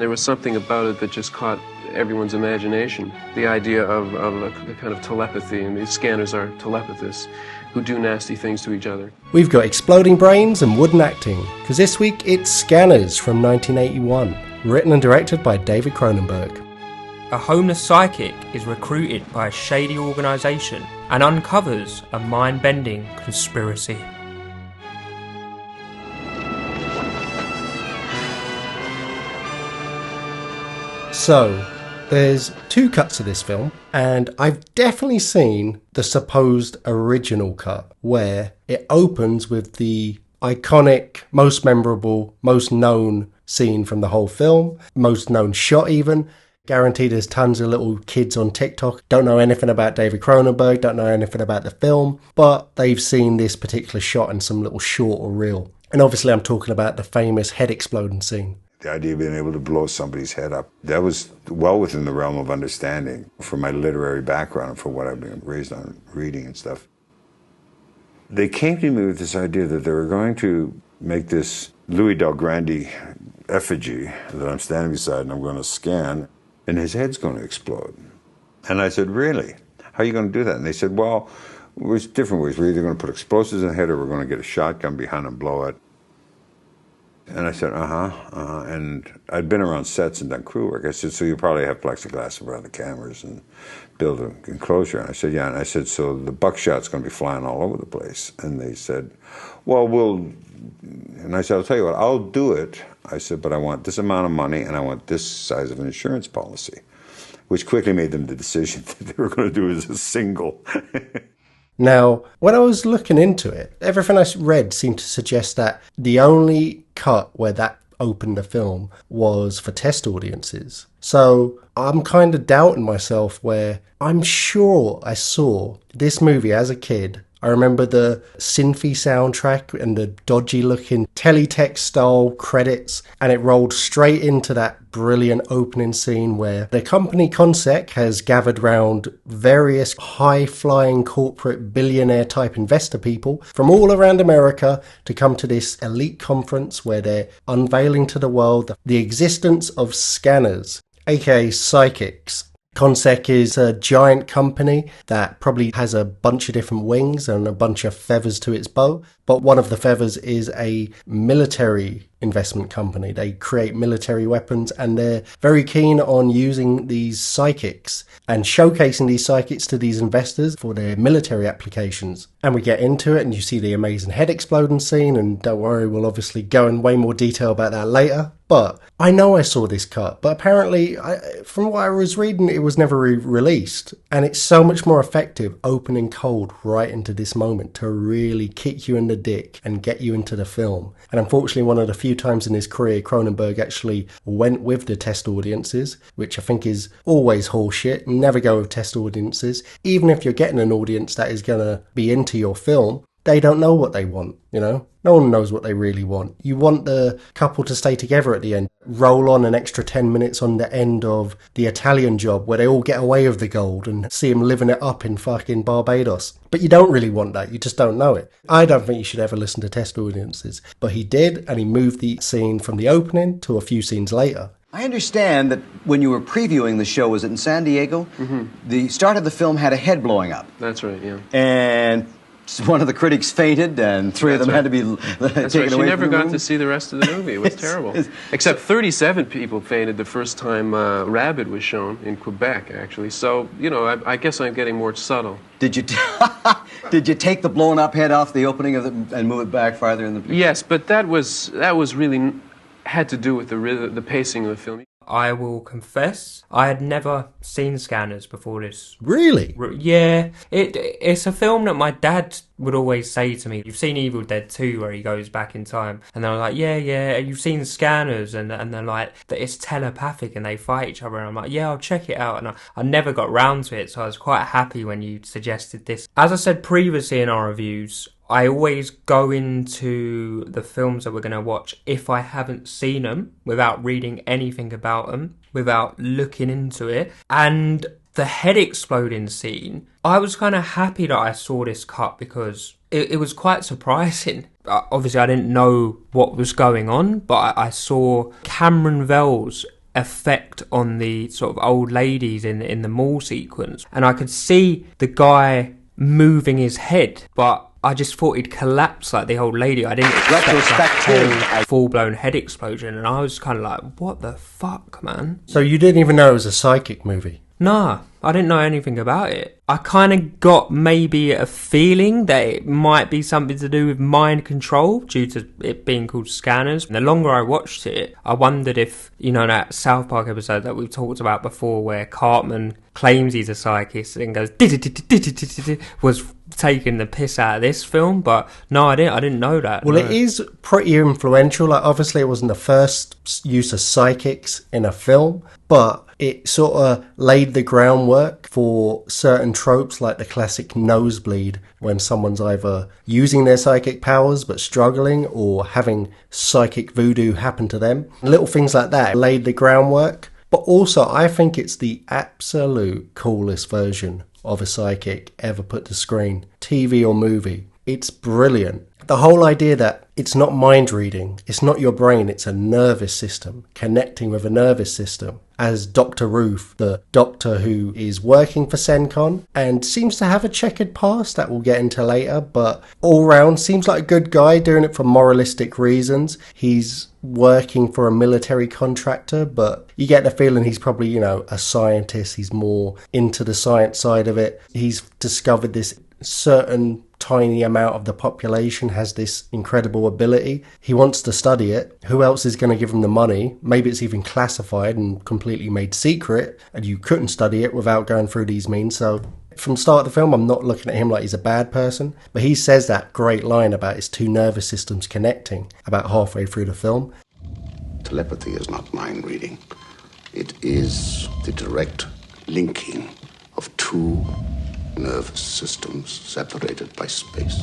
There was something about it that just caught everyone's imagination. The idea of a kind of telepathy, and these scanners are telepathists who do nasty things to each other. We've got exploding brains and wooden acting, because this week it's Scanners from 1981, written and directed by David Cronenberg. A homeless psychic is recruited by a shady organisation and uncovers a mind-bending conspiracy. So, there's two cuts of this film, and I've definitely seen the supposed original cut, where it opens with the iconic, most memorable, most known scene from the whole film, most known shot even. Guaranteed there's tons of little kids on TikTok, don't know anything about David Cronenberg, don't know anything about the film, but they've seen this particular shot in some little short or reel. And obviously I'm talking about the famous head exploding scene. The idea of being able to blow somebody's head up, that was well within the realm of understanding for my literary background and for what I've been raised on reading and stuff. They came to me with this idea that they were going to make this Louis Del Grande effigy that I'm standing beside and I'm going to scan, and his head's going to explode. And I said, really? How are you going to do that? And they said, well, there's different ways. We're either going to put explosives in the head or we're going to get a shotgun behind and blow it. And I said, and I'd been around sets and done crew work. I said, so you probably have plexiglass around the cameras and build an enclosure. And I said, yeah. And I said, so the buckshot's going to be flying all over the place. And they said, well, and I said, I'll tell you what, I'll do it. I said, but I want this amount of money and I want this size of an insurance policy, which quickly made them the decision that they were going to do it as a single. Now, when I was looking into it, everything I read seemed to suggest that the only cut where that opened the film was for test audiences. So I'm kind of doubting myself, where I'm sure I saw this movie as a kid. I remember the synthy soundtrack and the dodgy looking teletext style credits, and it rolled straight into that brilliant opening scene where the company Consec has gathered round various high-flying corporate billionaire type investor people from all around America to come to this elite conference where they're unveiling to the world the existence of scanners, aka psychics. Consec is a giant company that probably has a bunch of different wings and a bunch of feathers to its bow, but one of the feathers is a military investment company. They create military weapons, and they're very keen on using these psychics and showcasing these psychics to these investors for their military applications. And we get into it, and you see the amazing head exploding scene, and don't worry, we'll obviously go in way more detail about that later. But I know I saw this cut, but apparently, from what I was reading, it was never released. And it's so much more effective opening cold right into this moment to really kick you in the dick and get you into the film. And unfortunately, one of the few times in his career, Cronenberg actually went with the test audiences, which I think is always horseshit. Never go with test audiences. Even if you're getting an audience that is going to be into your film, they don't know what they want, you know? No one knows what they really want. You want the couple to stay together at the end. Roll on an extra 10 minutes on the end of The Italian Job where they all get away with the gold and see him living it up in fucking Barbados. But you don't really want that. You just don't know it. I don't think you should ever listen to test audiences. But he did, and he moved the scene from the opening to a few scenes later. I understand that when you were previewing the show, was it in San Diego? Mm-hmm. The start of the film had a head blowing up. That's right, yeah. And one of the critics fainted, and three of them had to be taken away. She never from the got room. to see the rest of the movie. It was terrible. Except 37 people fainted the first time Rabbit was shown in Quebec, actually. So, you know, I guess I'm getting more subtle. Did you did you take the blown up head off the opening of and move it back farther in the picture? Yes, but that was really had to do with the pacing of the film. I will confess, I had never seen Scanners before this. Really? Yeah. It's a film that my dad would always say to me, you've seen Evil Dead 2 where he goes back in time. And they're like, yeah, you've seen Scanners. And they're like, that it's telepathic and they fight each other. And I'm like, yeah, I'll check it out. And I never got round to it, so I was quite happy when you suggested this. As I said previously in our reviews, I always go into the films that we're going to watch, if I haven't seen them, without reading anything about them, without looking into it. And the head exploding scene, I was kind of happy that I saw this cut because it was quite surprising. Obviously, I didn't know what was going on, but I saw Cameron Vale's effect on the sort of old ladies in the mall sequence, and I could see the guy moving his head, but I just thought he'd collapse like the old lady. I didn't expect a full-blown head explosion, and I was kind of like, what the fuck, man? So you didn't even know it was a psychic movie? Nah, I didn't know anything about it. I kind of got maybe a feeling that it might be something to do with mind control due to it being called Scanners. And the longer I watched it, I wondered if, you know, that South Park episode that we've talked about before where Cartman claims he's a psychic and goes was taking the piss out of this film. But no, I didn't know that. Well, no. It is pretty influential. Like, obviously it wasn't the first use of psychics in a film, but it sort of laid the groundwork for certain tropes like the classic nosebleed, when someone's either using their psychic powers but struggling, or having psychic voodoo happen to them. Little things like that laid the groundwork. But also, I think it's the absolute coolest version of a psychic ever put to screen, TV or movie. It's brilliant. The whole idea that it's not mind reading, it's not your brain, it's a nervous system connecting with a nervous system. As Dr. Ruth, the doctor who is working for CENCON and seems to have a checkered past that we'll get into later, but all round seems like a good guy doing it for moralistic reasons. He's working for a military contractor, but you get the feeling he's probably, you know, a scientist. He's more into the science side of it. He's discovered this certain tiny amount of the population has this incredible ability. He wants to study it. Who else is going to give him the money? Maybe it's even classified and completely made secret, and you couldn't study it without going through these means. So from the start of the film, I'm not looking at him like he's a bad person, but he says that great line about his two nervous systems connecting about halfway through the film. Telepathy is not mind reading. It is the direct linking of two nervous systems separated by space.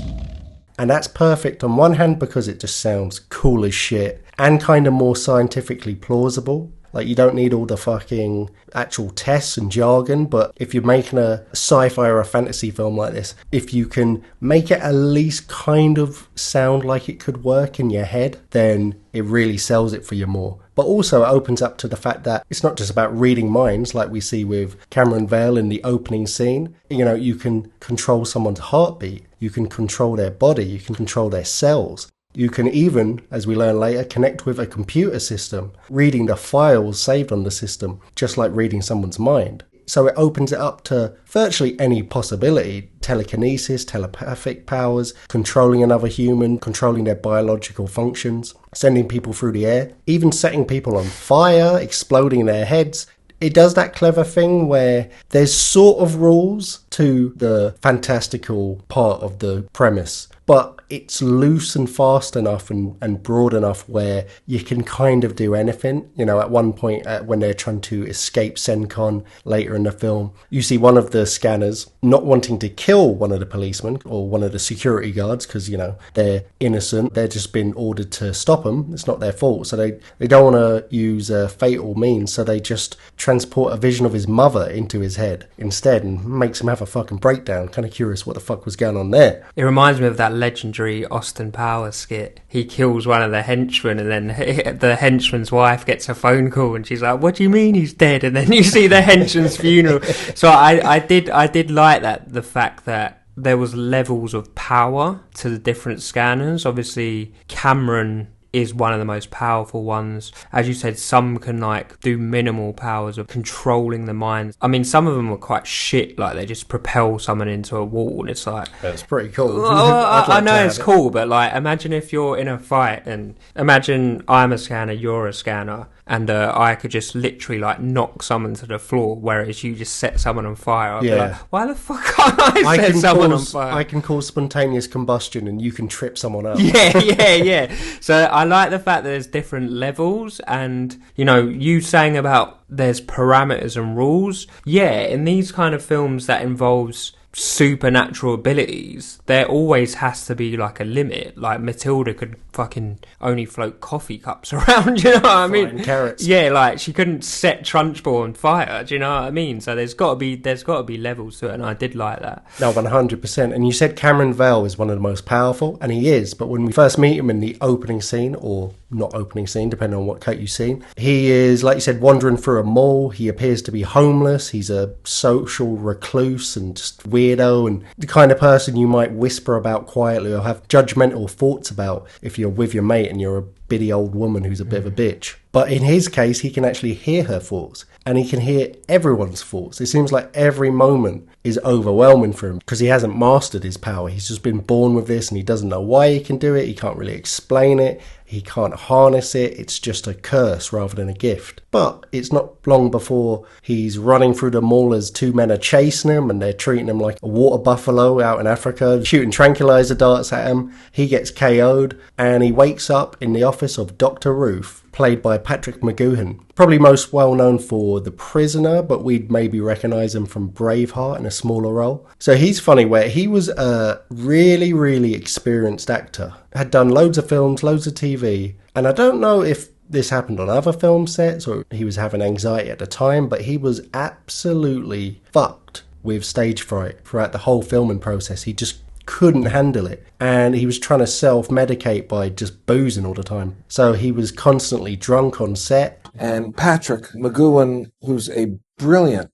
And that's perfect on one hand because it just sounds cool as shit and kind of more scientifically plausible. Like, you don't need all the fucking actual tests and jargon, but if you're making a sci-fi or a fantasy film like this, if you can make it at least kind of sound like it could work in your head, then it really sells it for you more. But also it opens up to the fact that it's not just about reading minds like we see with Cameron Vale in the opening scene. You know, you can control someone's heartbeat, you can control their body, you can control their cells. You can even, as we learn later, connect with a computer system, reading the files saved on the system, just like reading someone's mind. So it opens it up to virtually any possibility. Telekinesis, telepathic powers, controlling another human, controlling their biological functions, sending people through the air, even setting people on fire, exploding their heads. It does that clever thing where there's sort of rules to the fantastical part of the premise, but it's loose and fast enough and broad enough where you can kind of do anything. You know, at one point when they're trying to escape CENCON later in the film, you see one of the scanners not wanting to kill one of the policemen or one of the security guards because, you know, they're innocent. They're just been ordered to stop them. It's not their fault. So they don't want to use fatal means. So they just transport a vision of his mother into his head instead and makes him have a fucking breakdown. Kind of curious what the fuck was going on there. It reminds me of that legendary Austin Powers skit. He kills one of the henchmen and then the henchman's wife gets a phone call and she's like, what do you mean he's dead? And then you see the henchman's funeral. So I did like that, the fact that there was levels of power to the different scanners. Obviously Cameron is one of the most powerful ones. As you said, some can like do minimal powers of controlling the mind. I mean, some of them are quite shit, like they just propel someone into a wall and it's like, that's pretty cool. I know it's cool, but like imagine if you're in a fight and imagine I'm a scanner, you're a scanner, and I could just literally like knock someone to the floor, whereas you just set someone on fire. I'd be like, why the fuck can't I set someone on fire? I can cause spontaneous combustion and you can trip someone up. Yeah. So I like the fact that there's different levels, and you know, you saying about there's parameters and rules. Yeah, in these kind of films that involves supernatural abilities, there always has to be like a limit. Like Matilda could fucking only float coffee cups around, you know what I mean? Carrots. Yeah, like she couldn't set Trunchbull on fire, do you know what I mean? So there's got to be levels to it, and I did like that. No, 100%. And you said Cameron Vale is one of the most powerful, and he is. But when we first meet him in the opening scene, or not opening scene, depending on what cut you've seen, he is, like you said, wandering through a mall. He appears to be homeless. He's a social recluse and just weirdo, and the kind of person you might whisper about quietly or have judgmental thoughts about if you're with your mate and you're a bitty old woman who's a bit of a bitch. But in his case, he can actually hear her thoughts, and he can hear everyone's thoughts. It seems like every moment is overwhelming for him because he hasn't mastered his power. He's just been born with this, and he doesn't know why he can do it. He can't really explain it. He can't harness it. It's just a curse rather than a gift. But it's not long before he's running through the mall as two men are chasing him, and they're treating him like a water buffalo out in Africa, shooting tranquilizer darts at him. He gets KO'd, and he wakes up in the office of Dr. Ruth, played by Patrick McGoohan. Probably most well known for The Prisoner, but we'd maybe recognise him from Braveheart in a smaller role. So he's funny, where he was a really, really experienced actor. Had done loads of films, loads of TV, and I don't know if this happened on other film sets or he was having anxiety at the time, but he was absolutely fucked with stage fright throughout the whole filming process. He just couldn't handle it, and he was trying to self-medicate by just boozing all the time. So he was constantly drunk on set. And Patrick McGoohan, who's a brilliant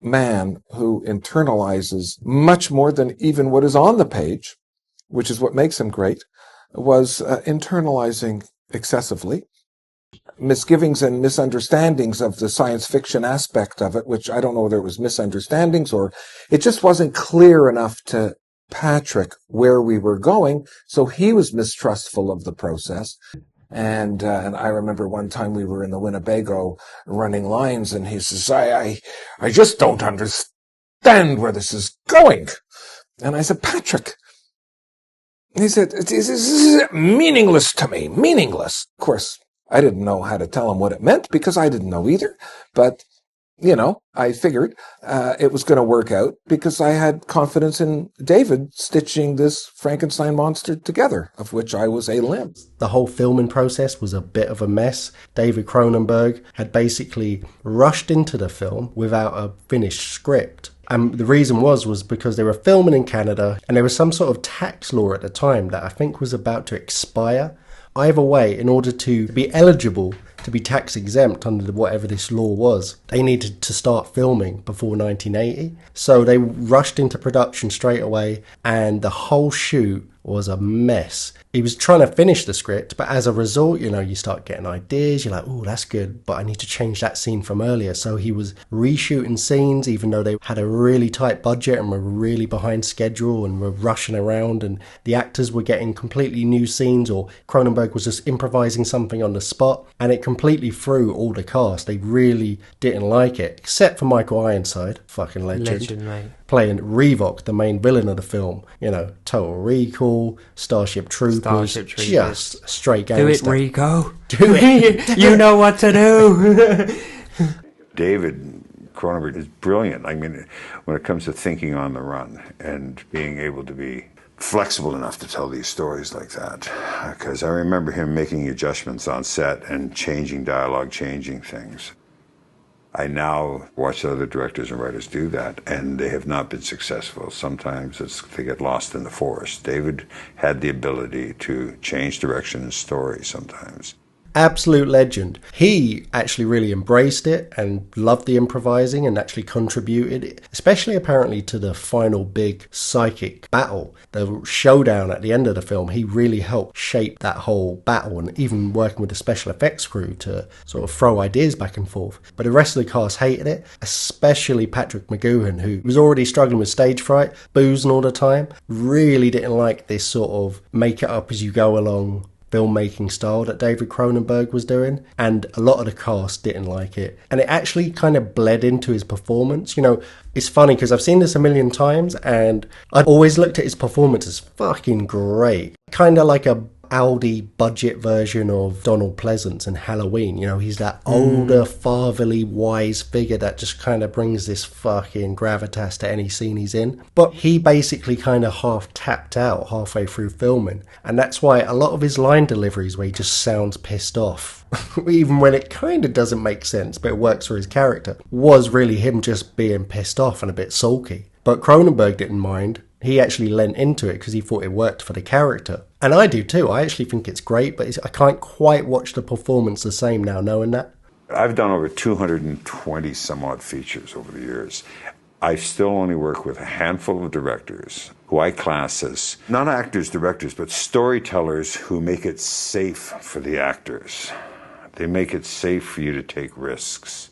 man who internalizes much more than even what is on the page, which is what makes him great, was internalizing excessively. Misgivings and misunderstandings of the science fiction aspect of it, which I don't know whether it was misunderstandings or it just wasn't clear enough to Patrick where we were going, so he was mistrustful of the process. And I remember one time we were in the Winnebago running lines, and he says, I just don't understand where this is going. And I said, Patrick, he said, this is meaningless to me, meaningless. Of course, I didn't know how to tell him what it meant because I didn't know either. But, you know, I figured it was going to work out because I had confidence in David stitching this Frankenstein monster together, of which I was a limb. The whole filming process was a bit of a mess. David Cronenberg had basically rushed into the film without a finished script. And the reason was because they were filming in Canada, and there was some sort of tax law at the time that I think was about to expire. Either way, in order to be eligible to be tax exempt under whatever this law was, they needed to start filming before 1980. So they rushed into production straight away, and the whole shoot was a mess. He was trying to finish the script, but as a result, you know, you start getting ideas. You're like, oh, that's good, but I need to change that scene from earlier. So he was reshooting scenes, even though they had a really tight budget and were really behind schedule and were rushing around, and the actors were getting completely new scenes, or Cronenberg was just improvising something on the spot, and it completely threw all the cast. They really didn't like it, except for Michael Ironside, fucking legend Mate. Playing Revok, the main villain of the film. You know, Total Recall, Starship Troopers, just straight gangster. Do it, Rico. Do it. You know what to do. David Cronenberg is brilliant. I mean, when it comes to thinking on the run and being able to be flexible enough to tell these stories like that. Because I remember him making adjustments on set and changing dialogue, changing things. I now watch other directors and writers do that, and they have not been successful. Sometimes they get lost in the forest. David had the ability to change direction and story sometimes. Absolute legend. He actually really embraced it and loved the improvising and actually contributed, especially apparently to the final big psychic battle, the showdown at the end of the film. He really helped shape that whole battle, and even working with the special effects crew to sort of throw ideas back and forth. But the rest of the cast hated it, especially Patrick McGoohan, who was already struggling with stage fright, boozing all the time, really didn't like this sort of make it up as you go along filmmaking style that David Cronenberg was doing, and a lot of the cast didn't like it, and it actually kind of bled into his performance. You know, it's funny because I've seen this a million times, and I've always looked at his performance as fucking great, kind of like a Aldi budget version of Donald Pleasance in Halloween. You know, he's that older, fatherly, wise figure that just kind of brings this fucking gravitas to any scene he's in. But he basically kind of half tapped out halfway through filming. And that's why a lot of his line deliveries where he just sounds pissed off, even when it kind of doesn't make sense, but it works for his character, was really him just being pissed off and a bit sulky. But Cronenberg didn't mind. He actually lent into it because he thought it worked for the character. And I do too. I actually think it's great, but I can't quite watch the performance the same now, knowing that. I've done over 220 some odd features over the years. I still only work with a handful of directors who I class as not actors, directors, but storytellers who make it safe for the actors. They make it safe for you to take risks.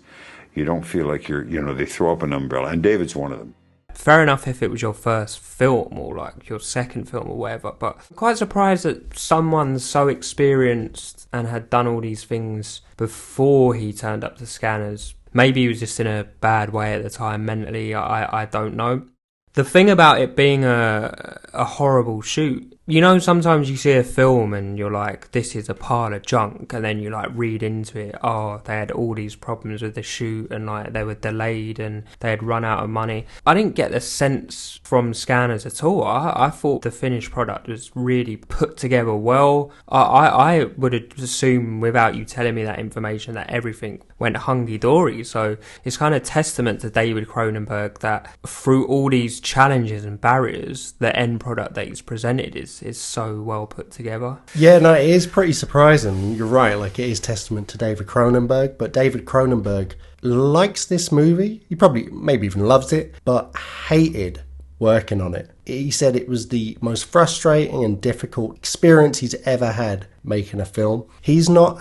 You don't feel like they throw up an umbrella. And David's one of them. Fair enough if it was your first film or like your second film or whatever, but I'm quite surprised that someone so experienced and had done all these things before he turned up to Scanners. Maybe he was just in a bad way at the time mentally, I don't know. The thing about it being a horrible shoot, you know, sometimes you see a film and you're like, this is a pile of junk, and then you like read into it, oh, they had all these problems with the shoot and like they were delayed and they had run out of money. I didn't get the sense from Scanners at all. I thought the finished product was really put together well. I would assume, without you telling me that information, that everything went hunky-dory. So it's kind of testament to David Cronenberg that through all these challenges and barriers, the end product that he's presented is so well put together. Yeah, no, it is pretty surprising. You're right, like it is testament to David Cronenberg, but David Cronenberg likes this movie. He probably maybe even loves it, but hated working on it. He said it was the most frustrating and difficult experience he's ever had making a film. He's not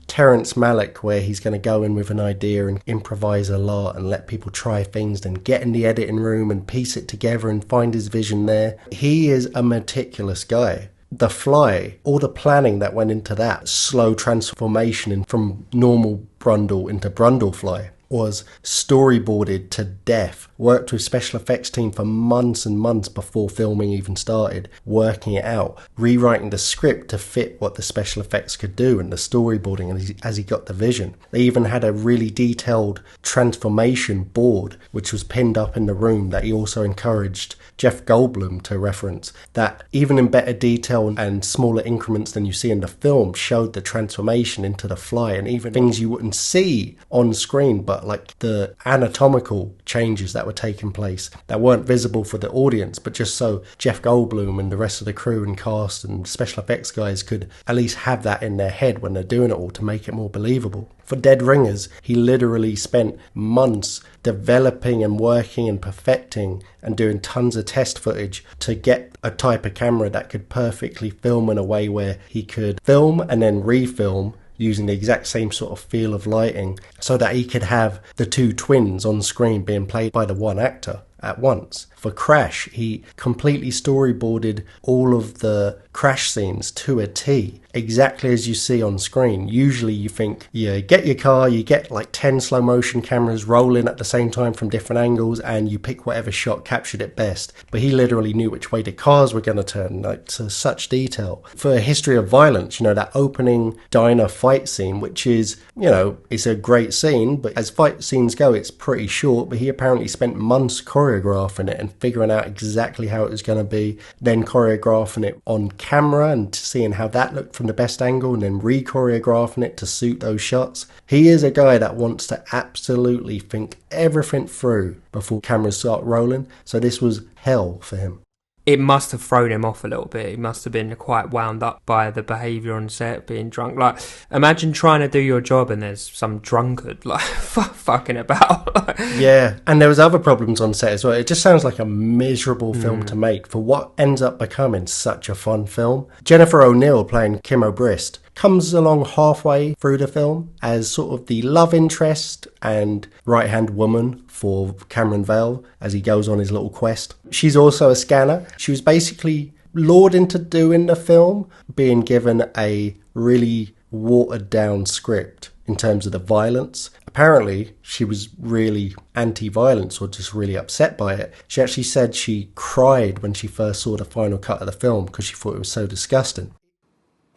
Terrence Malick, where he's going to go in with an idea and improvise a lot and let people try things, then get in the editing room and piece it together and find his vision there. He is a meticulous guy. The Fly, all the planning that went into that slow transformation from normal Brundle into Brundlefly was storyboarded to death, worked with special effects team for months and months before filming even started, working it out, rewriting the script to fit what the special effects could do and the storyboarding as he got the vision. They even had a really detailed transformation board which was pinned up in the room that he also encouraged Jeff Goldblum to reference, that even in better detail and smaller increments than you see in the film showed the transformation into the Fly, and even things you wouldn't see on screen, but like the anatomical changes that were taking place that weren't visible for the audience, but just so Jeff Goldblum and the rest of the crew and cast and special effects guys could at least have that in their head when they're doing it all to make it more believable. For Dead Ringers, he literally spent months developing and working and perfecting and doing tons of test footage to get a type of camera that could perfectly film in a way where he could film and then refilm using the exact same sort of feel of lighting so that he could have the two twins on screen being played by the one actor at once. For Crash, he completely storyboarded all of the crash scenes to a T, exactly as you see on screen. Usually you think, you get your car, you get like 10 slow motion cameras rolling at the same time from different angles, and you pick whatever shot captured it best. But he literally knew which way the cars were going to turn, like to such detail. For A History of Violence, you know, that opening diner fight scene, which is, you know, it's a great scene, but as fight scenes go, it's pretty short, but he apparently spent months choreographing it and figuring out exactly how it was going to be, then choreographing it on camera and seeing how that looked from the best angle, and then re-choreographing it to suit those shots. He is a guy that wants to absolutely think everything through before cameras start rolling, so this was hell for him. It must have thrown him off a little bit. He must have been quite wound up by the behaviour on set, being drunk. Like, imagine trying to do your job and there's some drunkard, like, fucking about. Yeah, and there was other problems on set as well. It just sounds like a miserable film to make for what ends up becoming such a fun film. Jennifer O'Neill, playing Kim O'Brist, comes along halfway through the film as sort of the love interest and right-hand woman for Cameron Vale as he goes on his little quest. She's also a scanner. She was basically lured into doing the film, being given a really watered-down script in terms of the violence. Apparently, she was really anti-violence or just really upset by it. She actually said she cried when she first saw the final cut of the film because she thought it was so disgusting.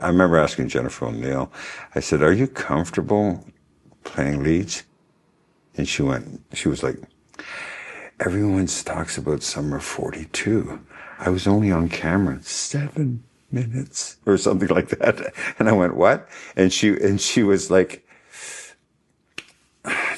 I remember asking Jennifer O'Neill, I said, "Are you comfortable playing leads?" And she was like, "Everyone talks about Summer 42. I was only on camera 7 minutes," or something like that. And I went, "What?" And she was like,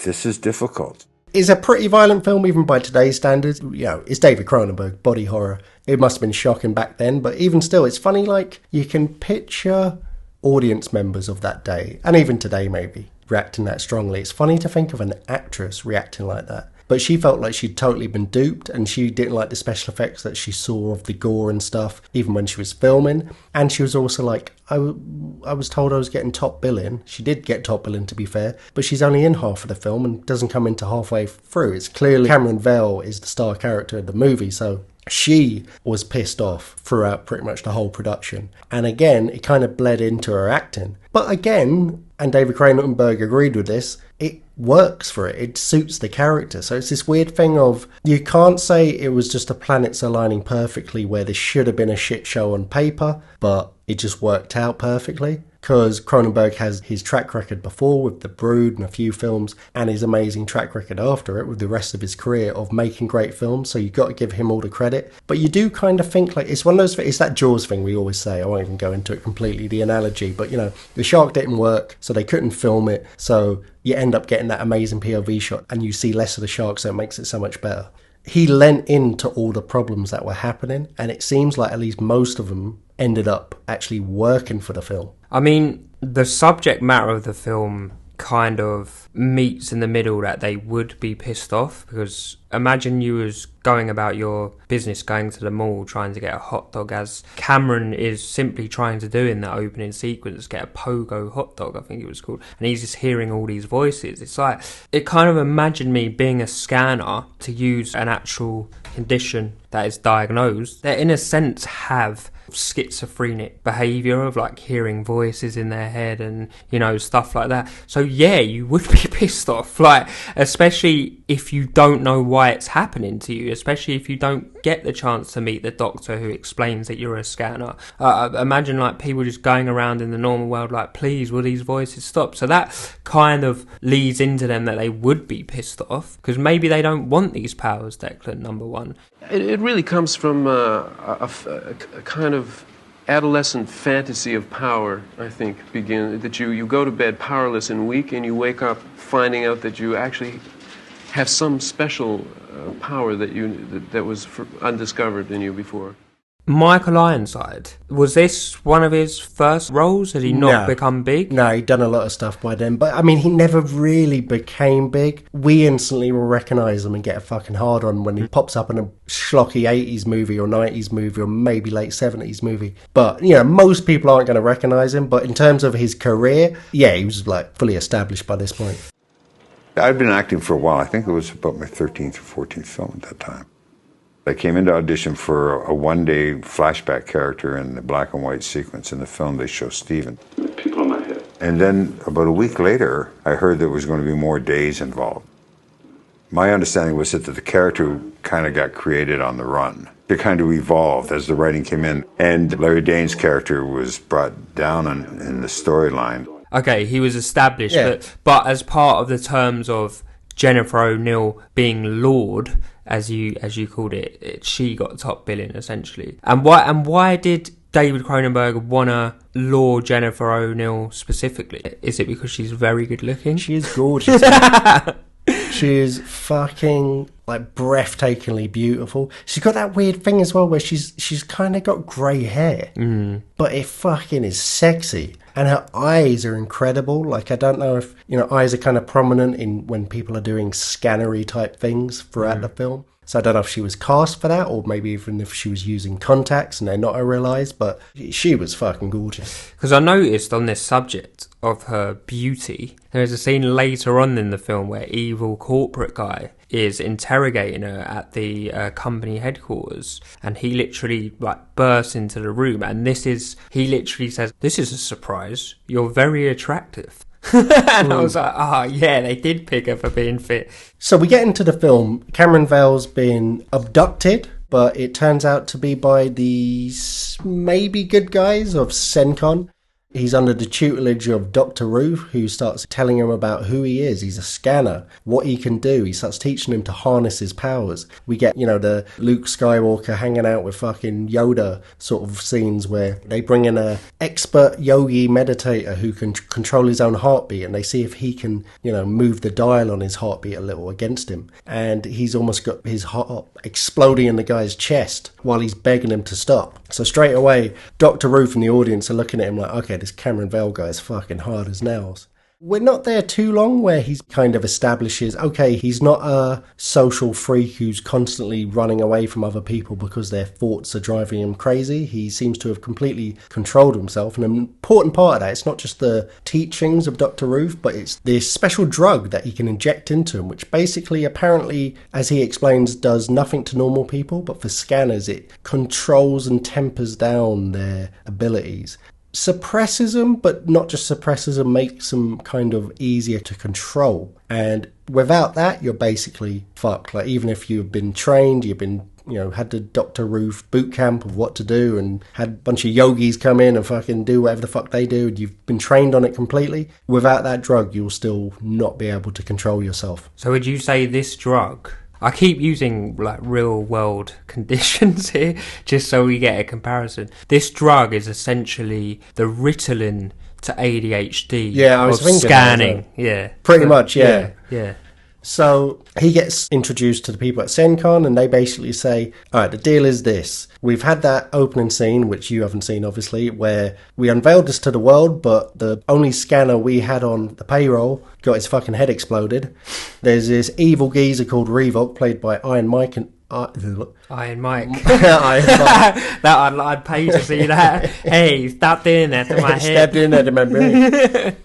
"This is difficult." It's a pretty violent film, even by today's standards. You know, it's David Cronenberg, body horror. It must have been shocking back then, but even still, it's funny, like, you can picture audience members of that day, and even today maybe, reacting that strongly. It's funny to think of an actress reacting like that. But she felt like she'd totally been duped, and she didn't like the special effects that she saw of the gore and stuff, even when she was filming. And she was also like, I was told I was getting top billing. She did get top billing, to be fair, but she's only in half of the film and doesn't come into halfway through. It's clearly Cameron Vale is the star character of the movie, so she was pissed off throughout pretty much the whole production. And again, it kind of bled into her acting. But again, and David Cronenberg agreed with this, it works for it. It suits the character. So it's this weird thing of, you can't say it was just the planets aligning perfectly where there should have been a shit show on paper, but it just worked out perfectly. Because Cronenberg has his track record before with The Brood and a few films, and his amazing track record after it with the rest of his career of making great films, so you've got to give him all the credit. But you do kind of think, like, it's one of those, it's that Jaws thing we always say. I won't even go into it completely, the analogy, but, you know, the shark didn't work, so they couldn't film it, so you end up getting that amazing POV shot, and you see less of the shark, so it makes it so much better. He lent into all the problems that were happening, and it seems like at least most of them ended up actually working for the film. I mean, the subject matter of the film kind of meets in the middle that they would be pissed off, because imagine you was going about your business, going to the mall, trying to get a hot dog, as Cameron is simply trying to do in the opening sequence, get a pogo hot dog, I think it was called, and he's just hearing all these voices. It's like, it kind of imagined me being a scanner to use an actual condition that is diagnosed, that in a sense have schizophrenic behaviour of like hearing voices in their head and, you know, stuff like that. So yeah, you would be pissed off, like, especially if you don't know why it's happening to you, especially if you don't get the chance to meet the doctor who explains that you're a scanner. Imagine like people just going around in the normal world like, please, will these voices stop? So that kind of leads into them that they would be pissed off, because maybe they don't want these powers, Declan, number one. It really comes from a kind of adolescent fantasy of power, I think, that you go to bed powerless and weak, and you wake up finding out that you actually have some special power that was undiscovered in you before. Michael Ironside, was this one of his first roles? Had he not become big? No, he'd done a lot of stuff by then, but I mean, he never really became big. We instantly will recognise him and get a fucking hard on when he pops up in a schlocky 80s movie or 90s movie or maybe late 70s movie. But, you know, most people aren't going to recognise him, but in terms of his career, yeah, he was like fully established by this point. I'd been acting for a while. I think it was about my 13th or 14th film at that time. I came into audition for a one-day flashback character in the black and white sequence in the film. They show Stephen. People in my head. And then about a week later, I heard there was going to be more days involved. My understanding was that the character kind of got created on the run. It kind of evolved as the writing came in, and Larry Dane's character was brought down in the storyline. Okay, he was established, yeah. but as part of the terms of Jennifer O'Neill being Lord, as you called it, she got top billing essentially. And why did David Cronenberg wanna lure Jennifer O'Neill specifically? Is it because she's very good looking? She is gorgeous. She is fucking like breathtakingly beautiful. She's got that weird thing as well where she's kind of got grey hair, but it fucking is sexy. And her eyes are incredible. Like, I don't know if, you know, eyes are kind of prominent in when people are doing scannery type things throughout the film. So I don't know if she was cast for that, or maybe even if she was using contacts and they're not realised, but she was fucking gorgeous. Because I noticed on this subject of her beauty, there is a scene later on in the film where evil corporate guy is interrogating her at the company headquarters, and he literally like bursts into the room, and he literally says, "This is a surprise, you're very attractive." And I was like, yeah, they did pick her for being fit. So we get into the film. Cameron Vale's been abducted, but it turns out to be by the maybe good guys of CENTCOM. He's under the tutelage of Dr. Ruth, who starts telling him about who he is. He's a scanner, what he can do. He starts teaching him to harness his powers. We get, the Luke Skywalker hanging out with fucking Yoda sort of scenes where they bring in a expert yogi meditator who can control his own heartbeat, and they see if he can, move the dial on his heartbeat a little against him. And he's almost got his heart exploding in the guy's chest while he's begging him to stop. So straight away, Dr. Ruth and the audience are looking at him like, okay, this Cameron Vale guy is fucking hard as nails. We're not there too long where he kind of establishes, okay, he's not a social freak who's constantly running away from other people because their thoughts are driving him crazy. He seems to have completely controlled himself. And an important part of that, it's not just the teachings of Dr. Ruth, but it's this special drug that he can inject into him, which basically, apparently, as he explains, does nothing to normal people, but for scanners, it controls and tempers down their abilities. Suppresses them, but not just suppresses them, makes them kind of easier to control. And without that, you're basically fucked. Like, even if you've been trained, you've been, had the Dr. Ruth boot camp of what to do and had a bunch of yogis come in and fucking do whatever the fuck they do, and you've been trained on it completely. Without that drug, you'll still not be able to control yourself. So would you say this drug... I keep using real world conditions here just so we get a comparison. This drug is essentially the Ritalin to ADHD. Yeah, I was thinking scanning. Yeah, pretty much. Yeah. Yeah. So he gets introduced to the people at CenCon, and they basically say, all right, the deal is this. We've had that opening scene, which you haven't seen, obviously, where we unveiled this to the world, but the only scanner we had on the payroll got his fucking head exploded. There's this evil geezer called Revok, played by Iron Mike. Iron Mike. That I'd pay to see that. Hey, stop doing that to my head. Stop doing that to my brain.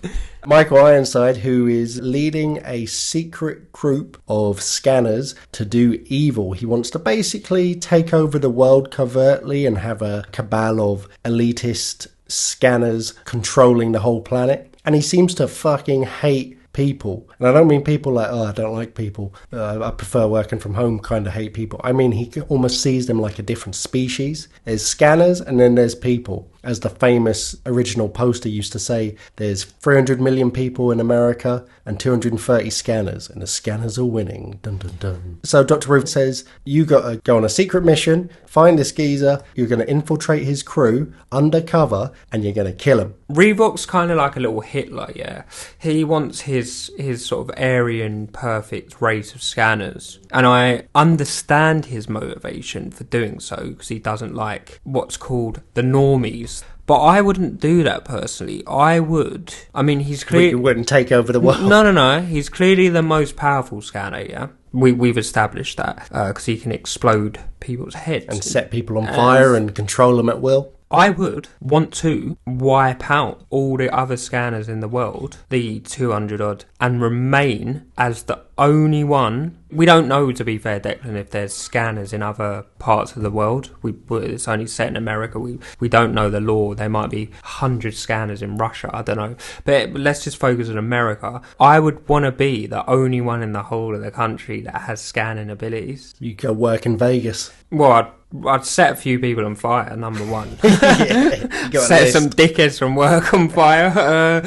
Michael Ironside, who is leading a secret group of scanners to do evil. He wants to basically take over the world covertly and have a cabal of elitist scanners controlling the whole planet. And he seems to fucking hate people. And I don't mean people like, I don't like people. I prefer working from home kind of hate people. I mean, he almost sees them like a different species. There's scanners and then there's people. As the famous original poster used to say, there's 300 million people in America and 230 scanners, and the scanners are winning. Dun, dun, dun. So Dr. Ruth says, you got to go on a secret mission, find this geezer, you're going to infiltrate his crew undercover, and you're going to kill him. Revok's kind of like a little Hitler, yeah. He wants his sort of Aryan perfect race of scanners. And I understand his motivation for doing so, because he doesn't like what's called the normies. But I wouldn't do that personally. I would. I mean, he's clearly... You wouldn't take over the world. No. He's clearly the most powerful scanner, yeah? We've established that, because he can explode people's heads. And set people on fire and control them at will. I would want to wipe out all the other scanners in the world, the 200 odd, and remain as the only one. We don't know, to be fair, Declan, if there's scanners in other parts of the world. It's only set in America. We don't know the law. There might be 100 scanners in Russia. I don't know. But let's just focus on America. I would want to be the only one in the whole of the country that has scanning abilities. You go work in Vegas. Well, I'd set a few people on fire, number one. Yeah, set some dickheads from work on fire.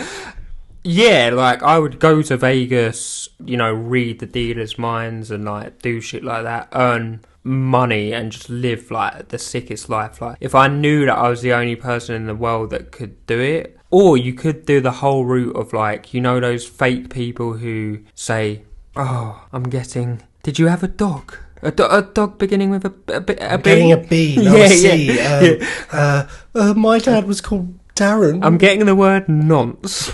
Yeah, like, I would go to Vegas, read the dealers' minds and, do shit like that, earn money and just live, the sickest life. If I knew that I was the only person in the world that could do it. Or you could do the whole route of, those fake people who say, oh, did you have a dog? A dog beginning with a B? Getting a B, not a C. My dad was called Darren. I'm getting the word nonce.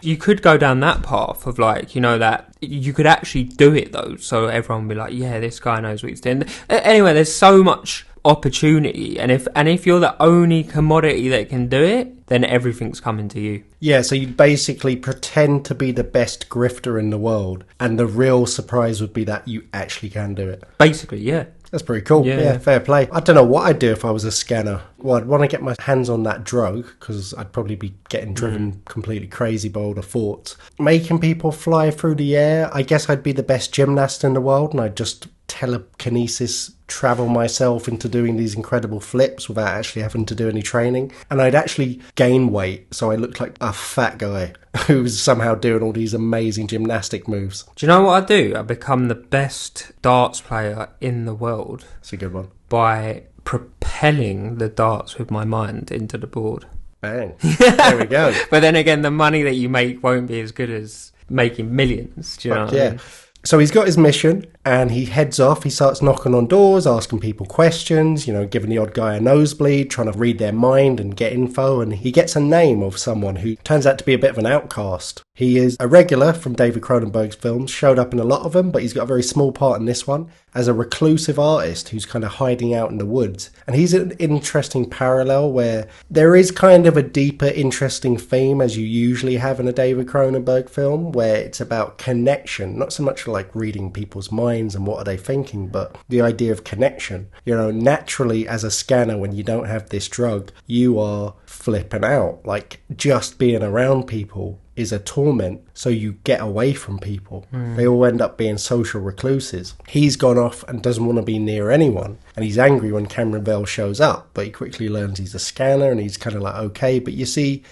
You could go down that path of that you could actually do it though, so everyone would be like, yeah, this guy knows what he's doing. Anyway, there's so much opportunity, and if you're the only commodity that can do it, then everything's coming to you. Yeah, so you basically pretend to be the best grifter in the world, and the real surprise would be that you actually can do it. Basically, yeah. That's pretty cool. Yeah, fair play. I don't know what I'd do if I was a scanner. Well, I'd want to get my hands on that drug, because I'd probably be getting driven completely crazy by all the thoughts. Making people fly through the air, I guess I'd be the best gymnast in the world, and I'd just telekinesis travel myself into doing these incredible flips without actually having to do any training. And I'd actually gain weight, so I looked like a fat guy who was somehow doing all these amazing gymnastic moves. Do you know what I do? I become the best darts player in the world. That's a good one. By propelling the darts with my mind into the board. Bang. There we go. But then again, the money that you make won't be as good as making millions. Do you know what I mean? So he's got his mission and he heads off. He starts knocking on doors, asking people questions, giving the odd guy a nosebleed, trying to read their mind and get info. And he gets a name of someone who turns out to be a bit of an outcast. He is a regular from David Cronenberg's films, showed up in a lot of them, but he's got a very small part in this one as a reclusive artist who's kind of hiding out in the woods. And he's an interesting parallel where there is kind of a deeper, interesting theme as you usually have in a David Cronenberg film, where it's about connection, not so much like reading people's minds and what are they thinking, but the idea of connection. Naturally as a scanner, when you don't have this drug, you are flipping out. Like just being around people is a torment, so you get away from people. They all end up being social recluses. He's gone off and doesn't want to be near anyone, and he's angry when Cameron Vale shows up, but he quickly learns he's a scanner and he's kind of like, okay. But you see,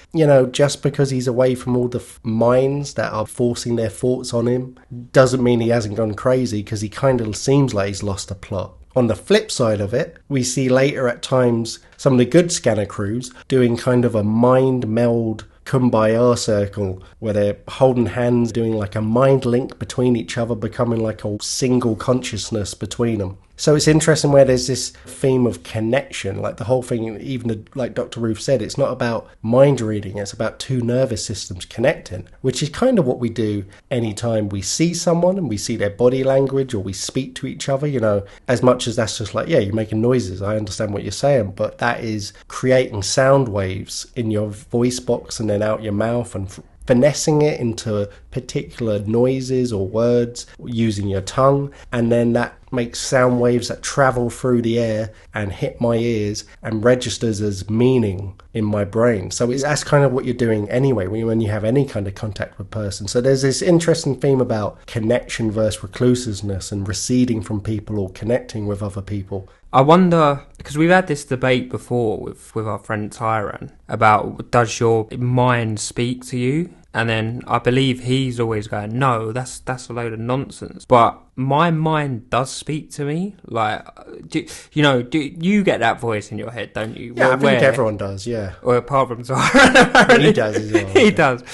just because he's away from all the minds that are forcing their thoughts on him doesn't mean he hasn't gone crazy, because he kind of seems like he's lost the plot. On the flip side of it, we see later at times some of the good scanner crews doing kind of a mind meld kumbaya circle where they're holding hands, doing like a mind link between each other, becoming like a single consciousness between them. So it's interesting where there's this theme of connection, like the whole thing, even like Dr. Ruth said, it's not about mind reading, it's about two nervous systems connecting, which is kind of what we do anytime we see someone and we see their body language or we speak to each other, as much as that's just like, yeah, you're making noises, I understand what you're saying, but that is creating sound waves in your voice box and then out your mouth and finessing it into particular noises or words using your tongue, and then that makes sound waves that travel through the air and hit my ears and registers as meaning in my brain. So that's kind of what you're doing anyway when you have any kind of contact with a person. So there's this interesting theme about connection versus reclusiveness and receding from people or connecting with other people. I wonder, because we've had this debate before with our friend Tyron about, does your mind speak to you? And then I believe he's always going, no, that's a load of nonsense. But my mind does speak to me. Like, do you get that voice in your head, don't you? Yeah, I think everyone does, yeah. Or apart from Tyron. He does as well. He does.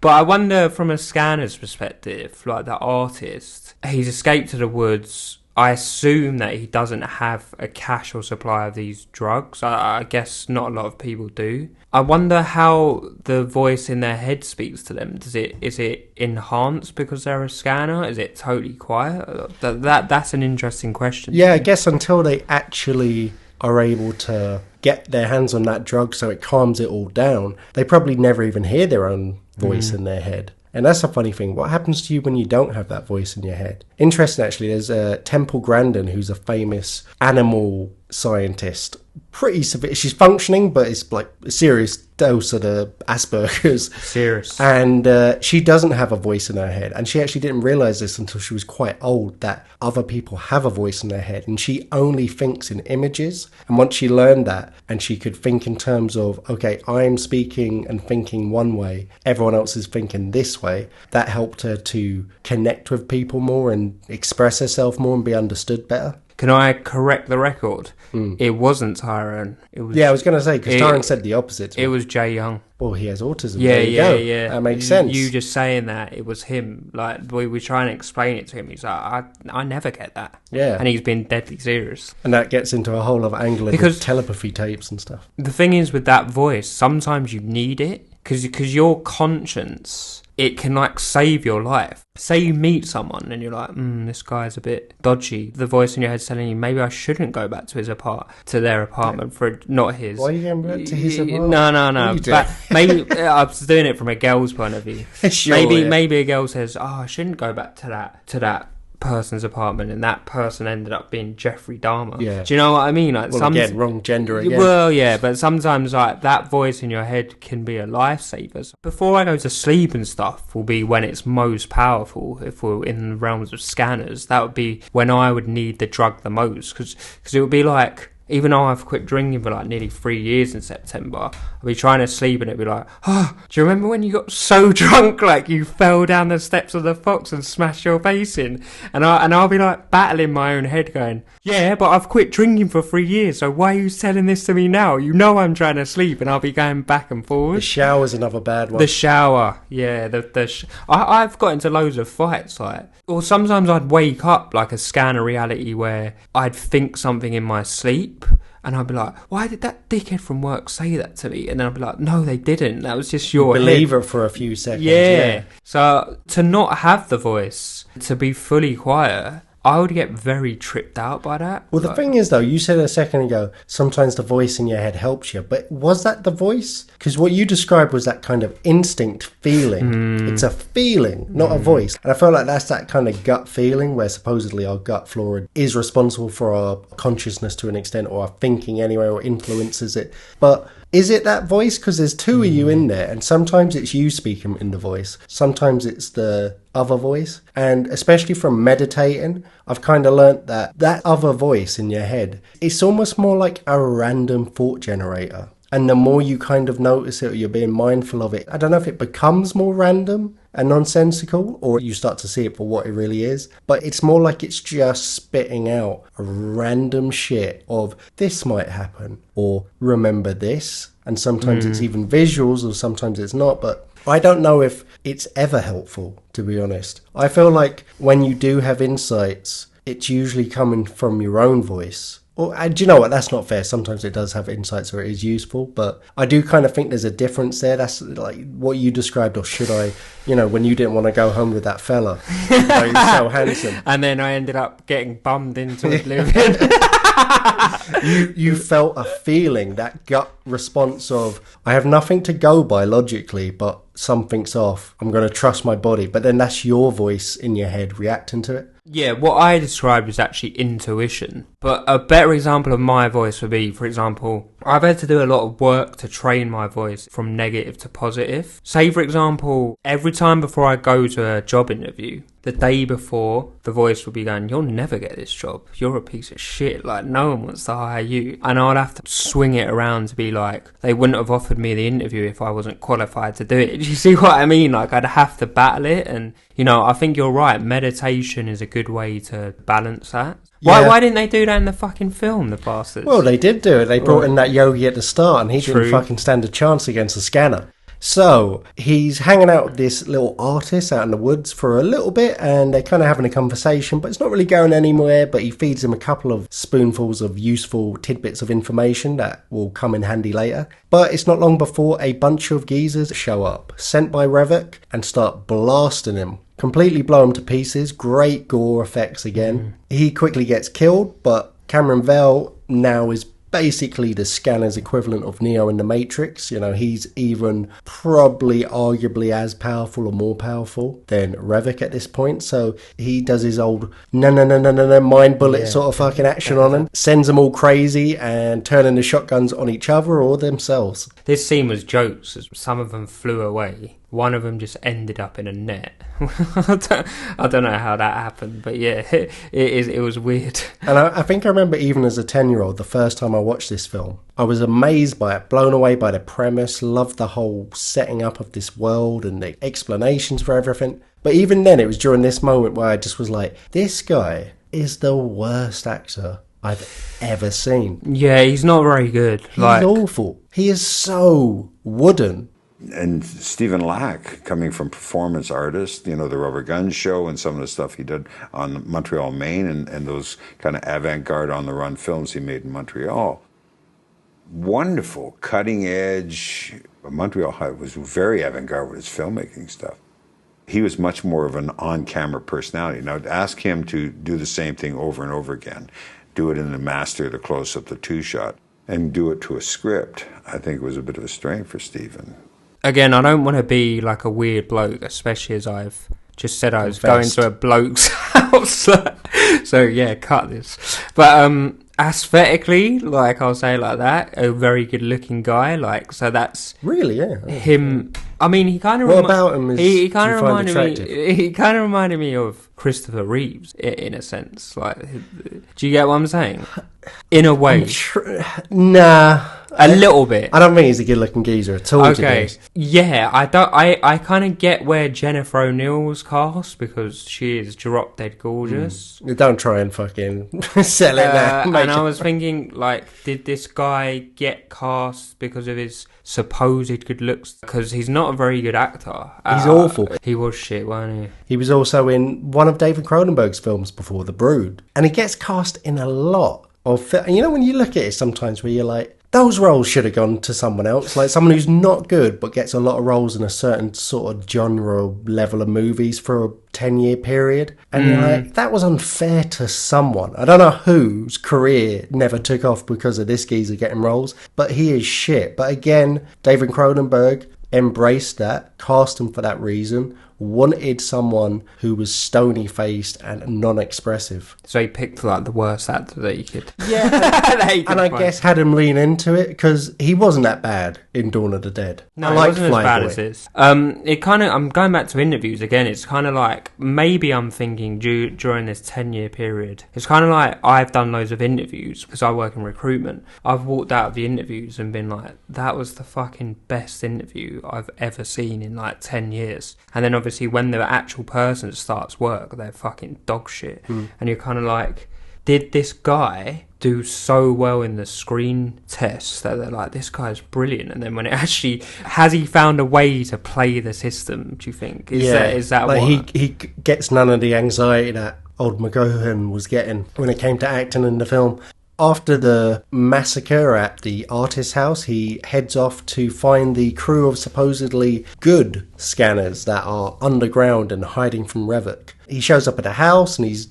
But I wonder from a scanner's perspective, like the artist, he's escaped to the woods. I assume that he doesn't have a cache or supply of these drugs. I guess not a lot of people do. I wonder how the voice in their head speaks to them. Is it enhanced because they're a scanner? Is it totally quiet? That's an interesting question. Yeah, I guess until they actually are able to get their hands on that drug so it calms it all down, they probably never even hear their own voice in their head. And that's a funny thing. What happens to you when you don't have that voice in your head? Interesting, actually. There's Temple Grandin, who's a famous animal scientist. Pretty severe. She's functioning, but it's like a serious dose of the Asperger's. Serious. And she doesn't have a voice in her head. And she actually didn't realise this until she was quite old, that other people have a voice in their head. And she only thinks in images. And once she learned that, and she could think in terms of, okay, I'm speaking and thinking one way, everyone else is thinking this way, that helped her to connect with people more and express herself more and be understood better. Can I correct the record? It wasn't Tyrone. It was. Yeah, I was going to say, because Tyrone said the opposite. It was Jay Young. Well, he has autism. Yeah. That makes sense. You just saying that, it was him. Like, we were trying to explain it to him. He's like, I never get that. Yeah. And he's been deadly serious. And that gets into a whole other angle of telepathy tapes and stuff. The thing is with that voice, sometimes you need it, because your conscience, it can like save your life. Say you meet someone and you're like, this guy's a bit dodgy. The voice in your head's telling you, maybe I shouldn't go back to their apartment for not his. Why are you going back to his apartment? No. But maybe I was doing it from a girl's point of view. Sure, maybe a girl says, I shouldn't go back to that person's apartment and that person ended up being Jeffrey Dahmer. Yeah. Do you know what I mean? Like, Well, again, wrong gender again. Well, yeah, but sometimes like that voice in your head can be a lifesaver. Before I go to sleep and stuff will be when it's most powerful. If we're in the realms of scanners, that would be when I would need the drug the most, because it would be like, even though I've quit drinking for like nearly 3 years in September, I'll be trying to sleep and it'd be like, oh, do you remember when you got so drunk like you fell down the steps of the Fox and smashed your face in? And I'll be like battling my own head going, yeah, but I've quit drinking for 3 years, so why are you telling this to me now? You know I'm trying to sleep, and I'll be going back and forward. The shower's another bad one. The shower, yeah. I've got into loads of fights, like, or sometimes I'd wake up like a scanner reality where I'd think something in my sleep, and I'd be like, why did that dickhead from work say that to me? And then I'd be like, no, they didn't. That was just your believe head. it for a few seconds. Yeah. So to not have the voice, to be fully quiet, I would get very tripped out by that. Well, the thing is, though, you said a second ago, sometimes the voice in your head helps you. But was that the voice? Because what you described was that kind of instinct feeling. It's a feeling, not a voice. And I feel like that's that kind of gut feeling where supposedly our gut flora is responsible for our consciousness to an extent, or our thinking anyway, or influences it. But is it that voice? Because there's two of you in there, and sometimes it's you speaking in the voice. Sometimes it's the other voice. And especially from meditating, I've kind of learnt that other voice in your head, it's almost more like a random thought generator. And the more you kind of notice it, or you're being mindful of it, I don't know if it becomes more random and nonsensical, or you start to see it for what it really is. But it's more like it's just spitting out a random shit of, this might happen, or remember this. And sometimes it's even visuals, or sometimes it's not. But I don't know if it's ever helpful, to be honest. I feel like when you do have insights, it's usually coming from your own voice. And do you know what? That's not fair. Sometimes it does have insights or it is useful, but I do kind of think there's a difference there. That's like what you described, or should I, when you didn't want to go home with that fella. He's so handsome. And then I ended up getting bummed into oblivion. You felt a feeling, that gut response of, I have nothing to go by logically, but something's off. I'm going to trust my body. But then that's your voice in your head reacting to it. Yeah, what I described was actually intuition. But a better example of my voice would be, for example, I've had to do a lot of work to train my voice from negative to positive. Say, for example, every time before I go to a job interview, the day before, the voice will be going, you'll never get this job. You're a piece of shit. Like, no one wants to hire you. And I'd have to swing it around to be like, they wouldn't have offered me the interview if I wasn't qualified to do it. Do you see what I mean? Like, I'd have to battle it. And, I think you're right. Meditation is a good way to balance that. Yeah. Why didn't they do that in the fucking film, the bastards? Well, they did do it. They brought in that yogi at the start, and he didn't fucking stand a chance against a scanner. So he's hanging out with this little artist out in the woods for a little bit, and they're kind of having a conversation, but it's not really going anywhere. But he feeds him a couple of spoonfuls of useful tidbits of information that will come in handy later. But it's not long before a bunch of geezers show up, sent by Revok, and start blasting him. Completely blow him to pieces. Great gore effects again. He quickly gets killed, but Cameron Vale now is basically the scanner's equivalent of Neo in the Matrix. He's even probably arguably as powerful or more powerful than Revok at this point. So he does his old no mind bullet sort of fucking action on them, sends them all crazy and turning the shotguns on each other or themselves. This scene was jokes. Some of them flew away. One of them just ended up in a net. I don't know how that happened, but yeah, it was weird. And I think I remember even as a 10-year-old, the first time I watched this film, I was amazed by it, blown away by the premise, loved the whole setting up of this world and the explanations for everything. But even then, it was during this moment where I just was like, this guy is the worst actor I've ever seen. Yeah, he's not very good. He's awful. He is so wooden. And Stephen Lack, coming from performance artist, the Rubber Gun Show and some of the stuff he did on Montreal, Maine, and those kind of avant-garde on-the-run films he made in Montreal. Wonderful, cutting edge. Montreal was very avant-garde with his filmmaking stuff. He was much more of an on-camera personality. Now, to ask him to do the same thing over and over again, do it in the master, the close-up, the two-shot, and do it to a script, I think was a bit of a strain for Stephen. Again, I don't want to be like a weird bloke, especially as I've just said I was going to a bloke's house. So yeah, cut this. But aesthetically, like I'll say like that, a very good looking guy. Like, so that's really, yeah, him. I mean, he kind of. What about him? He kind of reminded me. He kind of reminded me of Christopher Reeves in a sense. Like, do you get what I'm saying? In a way, nah. A little bit. I don't think he's a good-looking geezer at all. Okay. Yeah, I don't. I kind of get where Jennifer O'Neill was cast because she is drop dead gorgeous. Don't try and fucking sell it now. And I was thinking, like, did this guy get cast because of his supposed good looks? Because he's not a very good actor. He's awful. He was shit, wasn't he? He was also in one of David Cronenberg's films before, The Brood, and he gets cast in a lot of. You know, when you look at it, sometimes where you're like, those roles should have gone to someone else, like someone who's not good but gets a lot of roles in a certain sort of genre level of movies for a 10-year period. And you're like, that was unfair to someone. I don't know whose career never took off because of this geezer getting roles, but he is shit. But again, David Cronenberg embraced that, cast him for that reason, wanted someone who was stony-faced and non-expressive. So he picked like the worst actor that he could. Yeah, and I guess had him lean into it because he wasn't that bad in Dawn of the Dead. No, it wasn't as bad as this. It kind of. I'm going back to interviews again. It's kind of like maybe I'm thinking during this 10-year period. It's kind of like I've done loads of interviews because I work in recruitment. I've walked out of the interviews and been like, that was the fucking best interview I've ever seen in like 10 years. And then obviously when the actual person starts work, they're fucking dog shit. And you're kind of like, did this guy do so well in the screen test that they're like, this guy's brilliant? And then when it actually, has he found a way to play the system, do you think? Is that like what? He gets none of the anxiety that old McGowan was getting when it came to acting in the film. After the massacre at the artist's house, he heads off to find the crew of supposedly good scanners that are underground and hiding from Revok. He shows up at a house and he's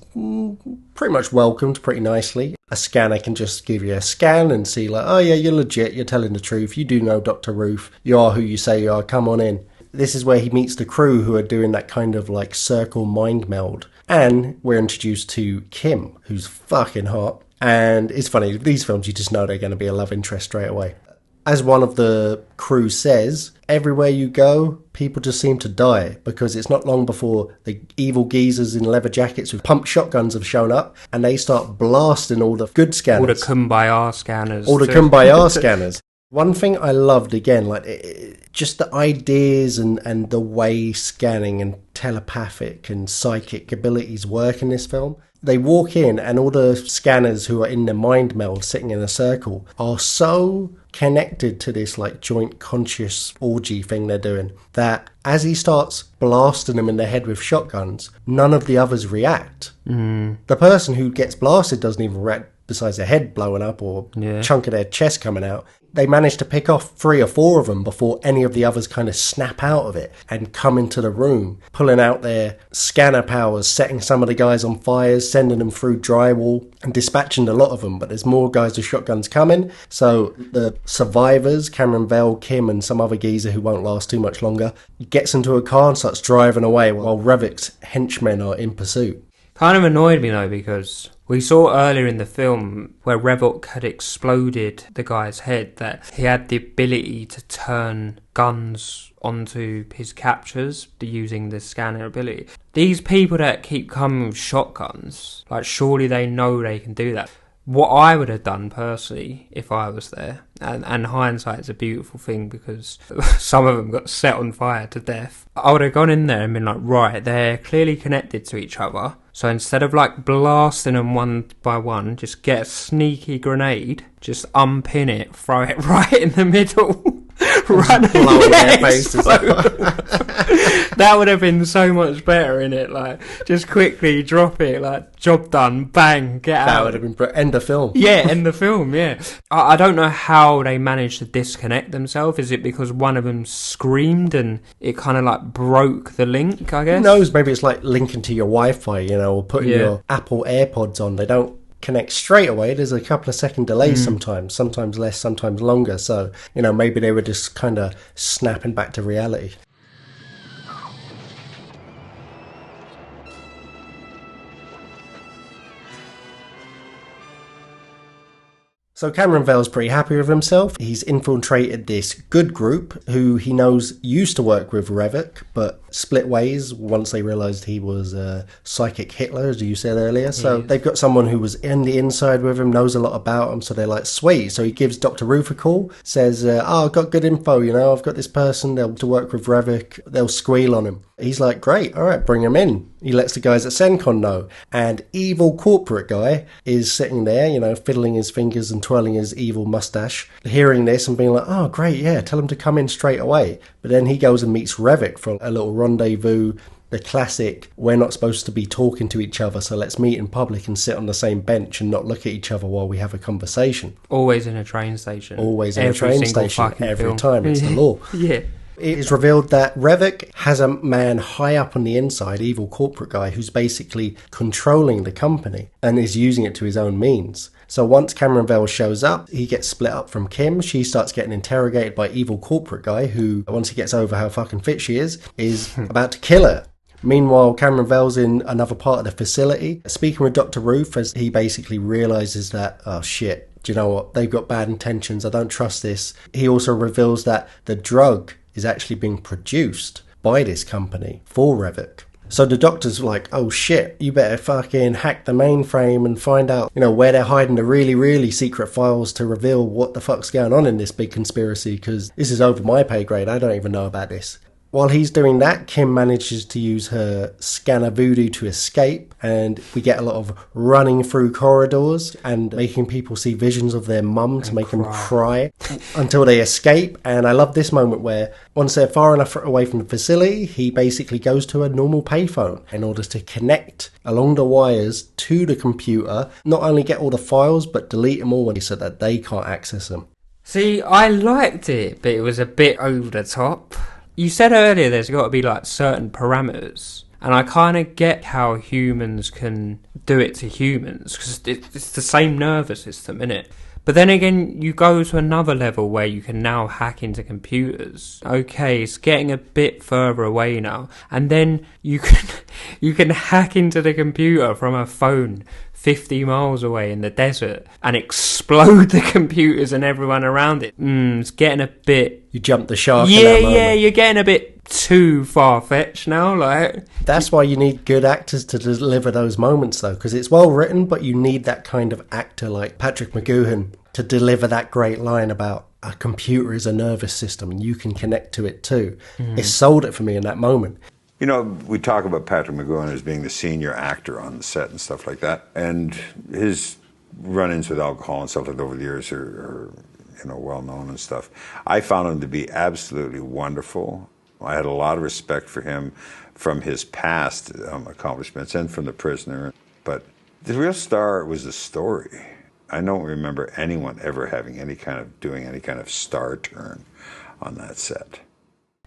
pretty much welcomed pretty nicely. A scanner can just give you a scan and see like, oh yeah, you're legit, you're telling the truth, you do know Dr. Ruth, you are who you say you are, come on in. This is where he meets the crew who are doing that kind of like circle mind meld. And we're introduced to Kim, who's fucking hot. And it's funny, these films, you just know they're going to be a love interest straight away. As one of the crew says, everywhere you go, people just seem to die, because it's not long before the evil geezers in leather jackets with pump shotguns have shown up, and they start blasting all the good scanners. All the Kumbaya scanners. All the Kumbaya scanners. One thing I loved, again, like just the ideas and the way scanning and telepathic and psychic abilities work in this film. They walk in and all the scanners who are in the mind meld sitting in a circle are so connected to this like joint conscious orgy thing they're doing that as he starts blasting them in the head with shotguns, none of the others react. The person who gets blasted doesn't even react, besides their head blowing up or chunk of their chest coming out. They manage to pick off 3 or 4 of them before any of the others kind of snap out of it and come into the room, pulling out their scanner powers, setting some of the guys on fires, sending them through drywall and dispatching a lot of them. But there's more guys with shotguns coming. So the survivors, Cameron Vale, Kim and some other geezer who won't last too much longer, gets into a car and starts driving away while Revok's henchmen are in pursuit. Kind of annoyed me though, because we saw earlier in the film where Revok had exploded the guy's head that he had the ability to turn guns onto his captures using the scanner ability. These people that keep coming with shotguns, like surely they know they can do that. What I would have done personally if I was there, and hindsight is a beautiful thing because some of them got set on fire to death. I would have gone in there and been like, right, they're clearly connected to each other. So instead of like blasting them one by one, just get a sneaky grenade, just unpin it, throw it right in the middle. Run blowing their faces. That would have been so much better in it. Like, just quickly drop it, like, job done, bang, get out. That would have been end of film. Yeah, end the film, yeah. I don't know how they managed to disconnect themselves. Is it because one of them screamed and it kind of like broke the link, I guess? Who knows, maybe it's like linking to your Wi-Fi, you know, or putting your Apple AirPods on. They don't connect straight away. There's a couple of second delays sometimes less, sometimes longer. So, you know, maybe they were just kind of snapping back to reality. So Cameron Vale's pretty happy with himself. He's infiltrated this good group who he knows used to work with Revok, but split ways once they realised he was a psychic Hitler, as you said earlier. So they've got someone who was in the inside with him, knows a lot about him, so they're like, sweet. So he gives Dr. Ruth a call, says, I've got good info, I've got this person, they'll to work with Revok, they'll squeal on him. He's like, great, all right, bring him in. He lets the guys at CenCon know. And evil corporate guy is sitting there, fiddling his fingers and twirling his evil mustache, hearing this and being like, oh, great, yeah, tell him to come in straight away. But then he goes and meets Revok for a little rendezvous, the classic, we're not supposed to be talking to each other, so let's meet in public and sit on the same bench and not look at each other while we have a conversation. Always in a train station. Always in a train station, every time, it's the law. Yeah. It is revealed that Revok has a man high up on the inside, evil corporate guy, who's basically controlling the company and is using it to his own means. So once Cameron Vale shows up, he gets split up from Kim. She starts getting interrogated by evil corporate guy who, once he gets over how fucking fit she is about to kill her. Meanwhile, Cameron Vale's in another part of the facility, speaking with Dr. Ruth as he basically realises that, oh shit, do you know what, they've got bad intentions, I don't trust this. He also reveals that the drug is actually being produced by this company for Revok. So the doctor's like, oh shit, you better fucking hack the mainframe and find out, where they're hiding the really, really secret files to reveal what the fuck's going on in this big conspiracy, because this is over my pay grade, I don't even know about this. While he's doing that, Kim manages to use her scanner voodoo to escape, and we get a lot of running through corridors and making people see visions of their mum to make them cry until they escape. And I love this moment where once they're far enough away from the facility, he basically goes to a normal payphone in order to connect along the wires to the computer, not only get all the files, but delete them all so that they can't access them. See, I liked it, but it was a bit over the top. You said earlier there's got to be certain parameters, and I kind of get how humans can do it to humans, because it's the same nervous system, innit? But then again, you go to another level where you can now hack into computers. Okay, it's getting a bit further away now, and then you can hack into the computer from a phone 50 miles away in the desert and explode the computers and everyone around it. It's getting a bit... You jumped the shark in that moment. Yeah, you're getting a bit too far-fetched now, That's why you need good actors to deliver those moments, though, because it's well written, but you need that kind of actor like Patrick McGoohan to deliver that great line about a computer is a nervous system and you can connect to it too. It sold it for me in that moment. We talk about Patrick McGoohan as being the senior actor on the set and stuff like that, and his run-ins with alcohol and stuff like that over the years are well known and stuff. I found him to be absolutely wonderful. I had a lot of respect for him from his past accomplishments and from The Prisoner, but the real star was the story. I don't remember anyone ever doing any kind of star turn on that set.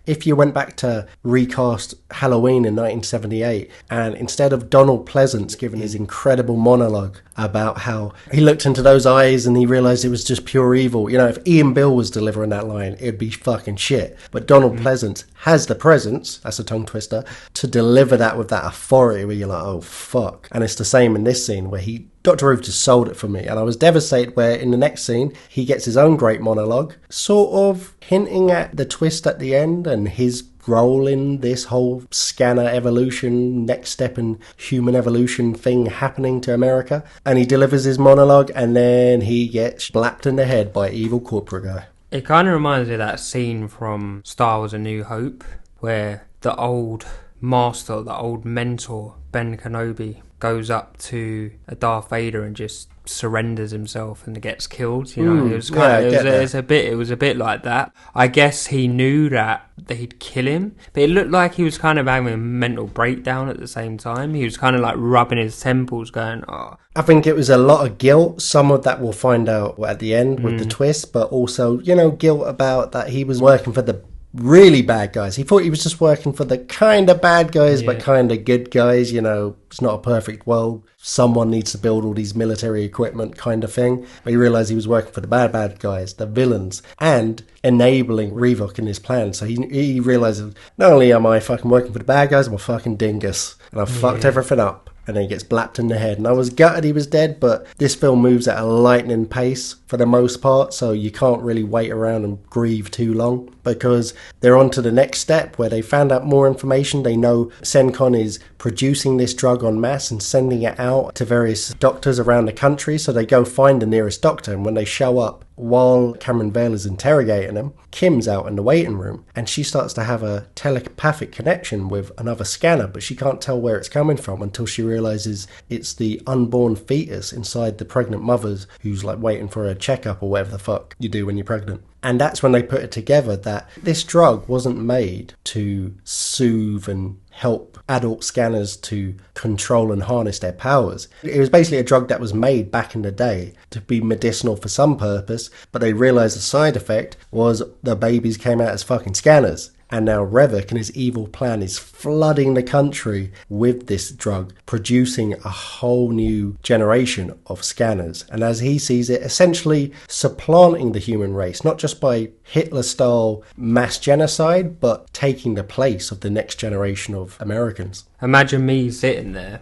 If you went back to recast Halloween in 1978, and instead of Donald Pleasance giving his incredible monologue about how he looked into those eyes and he realised it was just pure evil, if Ian Bill was delivering that line, it'd be fucking shit. But Donald Pleasance has the presence, that's a tongue twister, to deliver that with that authority where you're like, oh fuck. And it's the same in this scene where Dr. Ruth just sold it for me, and I was devastated where in the next scene he gets his own great monologue, sort of hinting at the twist at the end and his role in this whole scanner evolution, next step in human evolution thing happening to America. And he delivers his monologue and then he gets blapped in the head by evil corporate guy. It kind of reminds me of that scene from Star Wars A New Hope where the old master, the old mentor, Ben Kenobi, goes up to a Darth Vader and just surrenders himself and gets killed. It was a bit like that. I guess he knew that he'd kill him, but it looked like he was kind of having a mental breakdown at the same time. He was kind of rubbing his temples going, oh. I think it was a lot of guilt. Some of that we'll find out at the end with the twist, but also, guilt about that he was working for the really bad guys. He thought he was just working for the kind of bad guys, but kind of good guys. It's not a perfect world. Someone needs to build all these military equipment kind of thing. But he realised he was working for the bad guys, the villains, and enabling Revok in his plan. So he realised not only am I fucking working for the bad guys, I'm a fucking dingus. And I've fucked everything up. and then he gets blapped in the head. And I was gutted he was dead, but this film moves at a lightning pace for the most part, so you can't really wait around and grieve too long, because they're on to the next step where they found out more information. They know Sencon is producing this drug en masse and sending it out to various doctors around the country, so they go find the nearest doctor, and when they show up, while Cameron Vale is interrogating them, Kim's out in the waiting room, and she starts to have a telepathic connection with another scanner, but she can't tell where it's coming from until she realizes it's the unborn fetus inside the pregnant mother's, who's like waiting for a checkup or whatever the fuck you do when you're pregnant. And that's when they put it together that this drug wasn't made to soothe and help adult scanners to control and harness their powers. It was basically a drug that was made back in the day to be medicinal for some purpose, but they realized the side effect was the babies came out as fucking scanners. And now Revok and his evil plan is flooding the country with this drug, producing a whole new generation of scanners. And as he sees it, essentially supplanting the human race, not just by Hitler-style mass genocide, but taking the place of the next generation of Americans. Imagine me sitting there,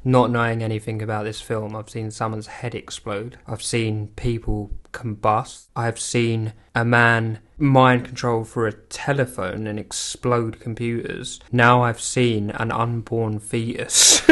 not knowing anything about this film. I've seen someone's head explode. I've seen people combust. I've seen a man mind control through a telephone and explode computers. Now I've seen an unborn fetus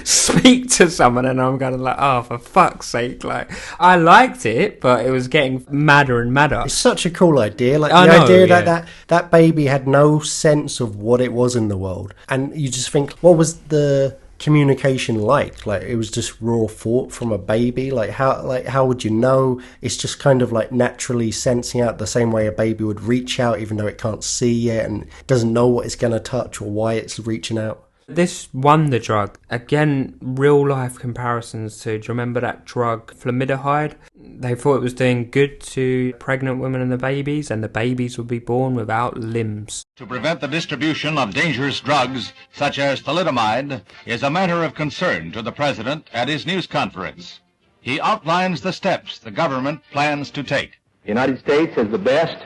speak to someone, and I'm kind of like, oh, for fuck's sake. Like, I liked it, but it was getting madder and madder. It's such a cool idea. Like, the idea that that baby had no sense of what it was in the world. And you just think, what was the communication like it was just raw thought from a baby? How would you know? It's just kind of like naturally sensing out the same way a baby would reach out, even though it can't see yet and doesn't know what it's going to touch or why it's reaching out. This won the drug. Again, real life comparisons to, do you remember that drug Thalidomide? They thought it was doing good to pregnant women and the babies would be born without limbs. To prevent the distribution of dangerous drugs, such as thalidomide, is a matter of concern to the President at his news conference. He outlines the steps the government plans to take. The United States has the best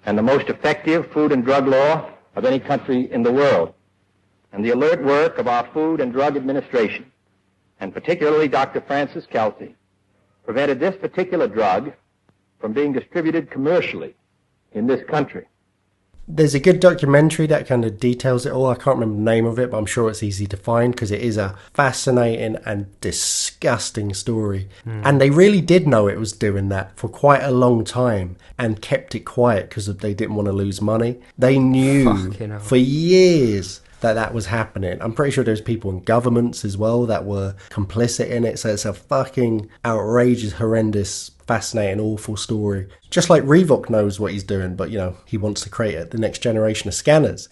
and the most effective food and drug law of any country in the world. And the alert work of our Food and Drug Administration, and particularly Dr. Francis Kelsey, prevented this particular drug from being distributed commercially in this country. There's a good documentary that kind of details it all. I can't remember the name of it, but I'm sure it's easy to find because it is a fascinating and disgusting story. And they really did know it was doing that for quite a long time and kept it quiet because they didn't want to lose money. They knew for years that was happening. I'm pretty sure there's people in governments as well that were complicit in it. So it's a fucking outrageous, horrendous, fascinating, awful story. Just like Revok knows what he's doing, but, he wants to create the next generation of scanners.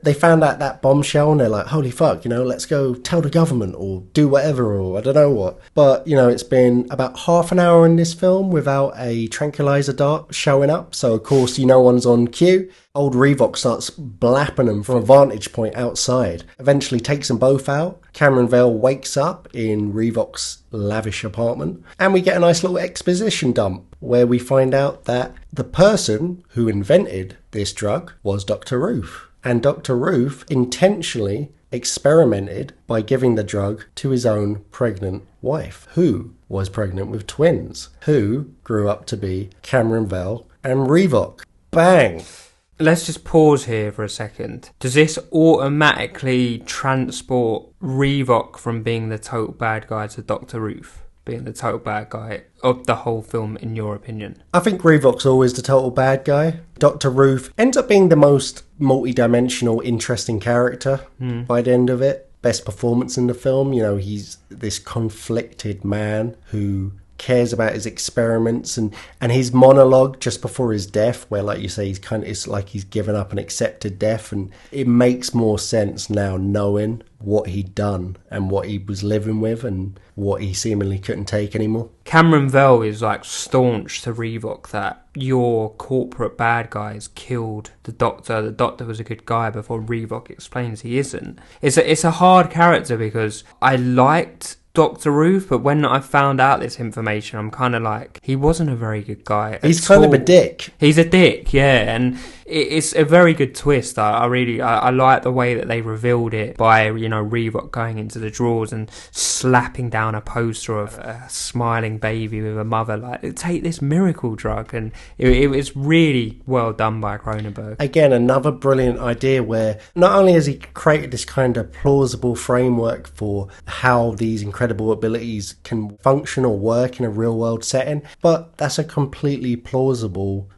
They found out that bombshell and they're like, holy fuck, let's go tell the government or do whatever or I don't know what. But, it's been about half an hour in this film without a tranquilizer dart showing up. So, of course, no one's on cue. Old Revok starts blapping them from a vantage point outside. Eventually takes them both out. Cameron Vale wakes up in Revok's lavish apartment. And we get a nice little exposition dump where we find out that the person who invented this drug was Dr. Ruth. And Dr. Ruth intentionally experimented by giving the drug to his own pregnant wife, who was pregnant with twins, who grew up to be Cameron Vale and Revok. Bang! Let's just pause here for a second. Does this automatically transport Revok from being the total bad guy to Dr. Ruth being the total bad guy of the whole film, in your opinion? I think Revok's always the total bad guy. Dr. Ruth ends up being the most multi-dimensional, interesting character by the end of it. Best performance in the film. He's this conflicted man who cares about his experiments and his monologue just before his death, where, like you say, it's like he's given up and accepted death, and it makes more sense now knowing what he'd done and what he was living with and what he seemingly couldn't take anymore. Cameron Vale is staunch to Revok that your corporate bad guys killed the Doctor. The Doctor was a good guy before Revok explains he isn't. It's a hard character because I liked Dr. Ruth, but when I found out this information, I'm kind of like, he wasn't a very good guy. He's kind of a dick. He's a dick, yeah, and it's a very good twist. I really like the way that they revealed it by, Revok going into the drawers and slapping down a poster of a smiling baby with a mother, like, take this miracle drug. And it was really well done by Cronenberg. Again, another brilliant idea where not only has he created this kind of plausible framework for how these incredible abilities can function or work in a real world setting, but that's a completely plausible,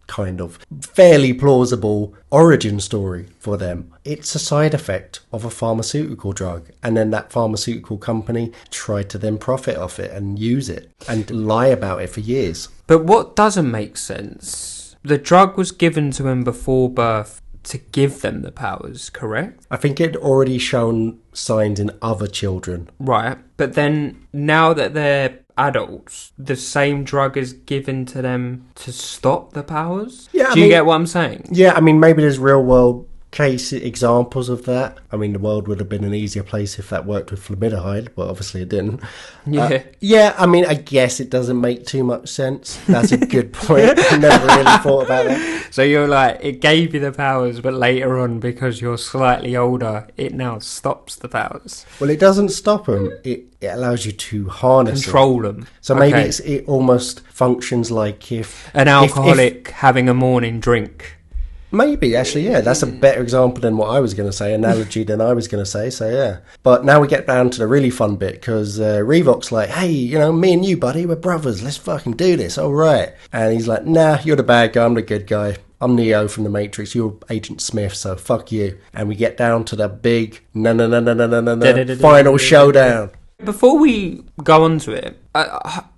kind of fairly plausible origin story for them. It's a side effect of a pharmaceutical drug, and then that pharmaceutical company tried to then profit off it and use it and lie about it for years. But what doesn't make sense, the drug was given to him before birth to give them the powers, correct? I think it had already shown signs in other children. Right, but then now that they're adults, the same drug is given to them to stop the powers? Yeah, Do you get what I'm saying? Yeah, maybe there's real world case examples of that. The world would have been an easier place if that worked with formaldehyde, but obviously it didn't. Yeah. I guess it doesn't make too much sense. That's a good point. I never really thought about that. So you're like, it gave you the powers, but later on, because you're slightly older, it now stops the powers. Well, it doesn't stop them. It allows you to harness control them. So maybe it almost functions like if an alcoholic having a morning drink. Maybe, actually, yeah. That's a better example than what I was going to say, analogy than I was going to say, so yeah. But now we get down to the really fun bit, because Revok's like, hey, me and you, buddy, we're brothers, let's fucking do this, all right. And he's like, nah, you're the bad guy, I'm the good guy. I'm Neo from the Matrix, you're Agent Smith, so fuck you. And we get down to the big final showdown. Before we go on to it,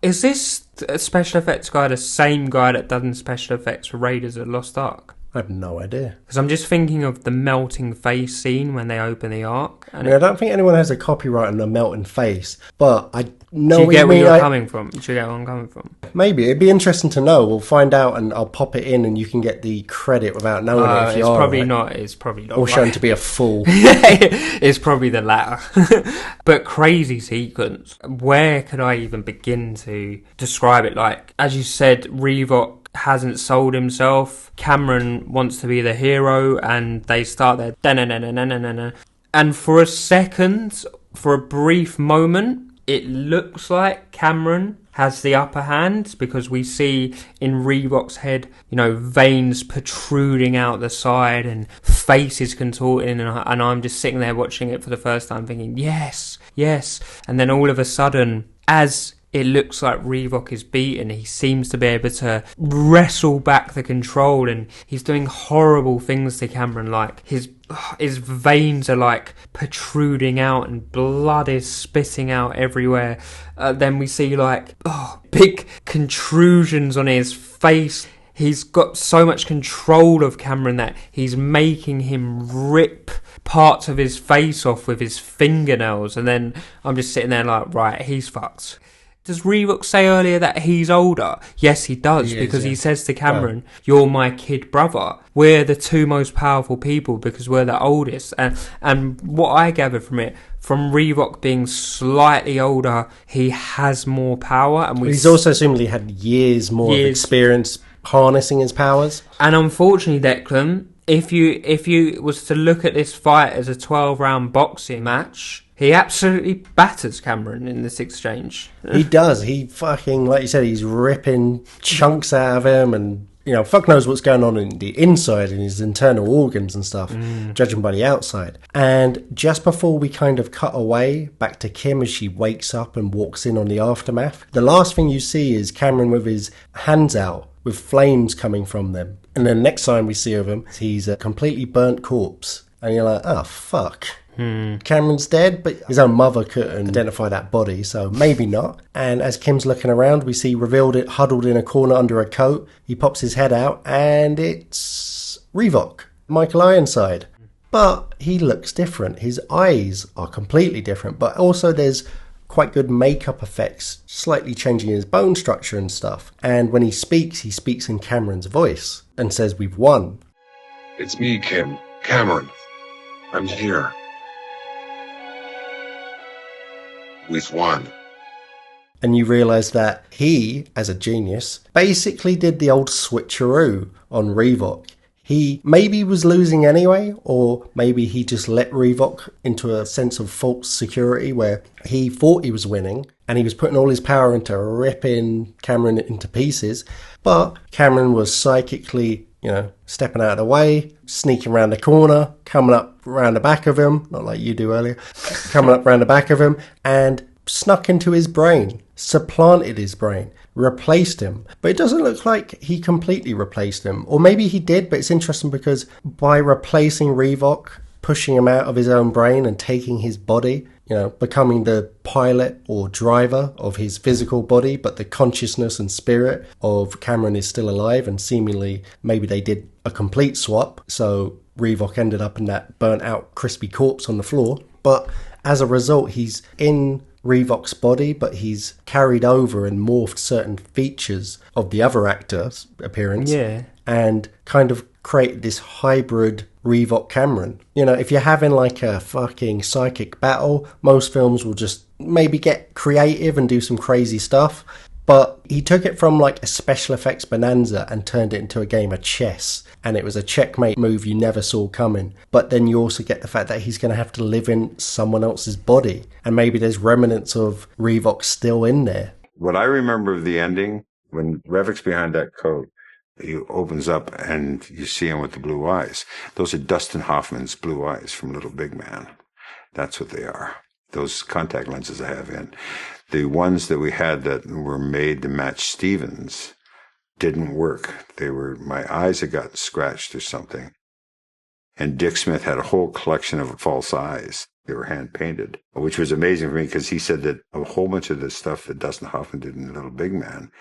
is this special effects guy the same guy that done special effects for Raiders of the Lost Ark? I have no idea. Because I'm just thinking of the melting face scene when they open the Ark. I don't think anyone has a copyright on the melting face, but I know Do you get where you're coming from? Do you get where I'm coming from? Maybe. It'd be interesting to know. We'll find out and I'll pop it in and you can get the credit without knowing it if you are. It's probably not. Or shown to be a fool. It's probably the latter. But crazy sequence. Where could I even begin to describe it? Like, as you said, Revok hasn't sold himself. Cameron wants to be the hero, and they start their da-na-na-na-na-na-na. And for a second, for a brief moment, it looks like Cameron has the upper hand, because we see in Revok's head, veins protruding out the side and faces contorting, and I'm just sitting there watching it for the first time thinking, yes. And then all of a sudden, as it looks like Revok is beaten, he seems to be able to wrestle back the control, and he's doing horrible things to Cameron, like his veins are like protruding out and blood is spitting out everywhere. Then we see big contrusions on his face. He's got so much control of Cameron that he's making him rip parts of his face off with his fingernails, and then I'm just sitting there like, right, he's fucked. Does Revok say earlier that he's older? Yes, he does, because he says to Cameron, you're my kid brother. We're the two most powerful people because we're the oldest. And what I gathered from it, from Revok being slightly older, he has more power. And he's also assumedly had years more of experience harnessing his powers. And unfortunately, Declan, if you was to look at this fight as a 12-round boxing match, he absolutely batters Cameron in this exchange. He does. He fucking, like you said, he's ripping chunks out of him, and fuck knows what's going on in the inside and his internal organs and stuff, judging by the outside. And just before we kind of cut away back to Kim as she wakes up and walks in on the aftermath, the last thing you see is Cameron with his hands out with flames coming from them. And then next time we see of him, he's a completely burnt corpse. And you're like, oh, fuck. Cameron's dead, but his own mother couldn't identify that body, so maybe not. And as Kim's looking around, we see revealed it huddled in a corner under a coat. He pops his head out, and it's Revok, Michael Ironside. But he looks different. His eyes are completely different, but also there's quite good makeup effects, slightly changing his bone structure and stuff. And when he speaks in Cameron's voice and says, we've won. It's me, Kim. Cameron. I'm here. We've won. And you realise that he, as a genius, basically did the old switcharoo on Revok. He maybe was losing anyway, or maybe he just let Revok into a sense of false security where he thought he was winning and he was putting all his power into ripping Cameron into pieces. But Cameron was psychically, stepping out of the way, sneaking around the corner, coming up around the back of him, not like you do earlier, coming up around the back of him and snuck into his brain, supplanted his brain, replaced him. But it doesn't look like he completely replaced him. Or maybe he did, but it's interesting because by replacing Revok, pushing him out of his own brain and taking his body, becoming the pilot or driver of his physical body, but the consciousness and spirit of Cameron is still alive, and seemingly maybe they did a complete swap. So Revok ended up in that burnt out crispy corpse on the floor. But as a result, he's in Revok's body, but he's carried over and morphed certain features of the other actor's appearance. Yeah. And kind of created this hybrid Revok Cameron. If you're having like a fucking psychic battle, most films will just maybe get creative and do some crazy stuff. But he took it from like a special effects bonanza and turned it into a game of chess. And it was a checkmate move you never saw coming. But then you also get the fact that he's going to have to live in someone else's body. And maybe there's remnants of Revok still in there. What I remember of the ending, when Revok's behind that coat, he opens up and you see him with the blue eyes. Those are Dustin Hoffman's blue eyes from Little Big Man. That's what they are. Those contact lenses I have in. The ones that we had that were made to match Steven's didn't work. My eyes had gotten scratched or something. And Dick Smith had a whole collection of false eyes. They were hand painted, which was amazing for me because he said that a whole bunch of the stuff that Dustin Hoffman did in Little Big Man,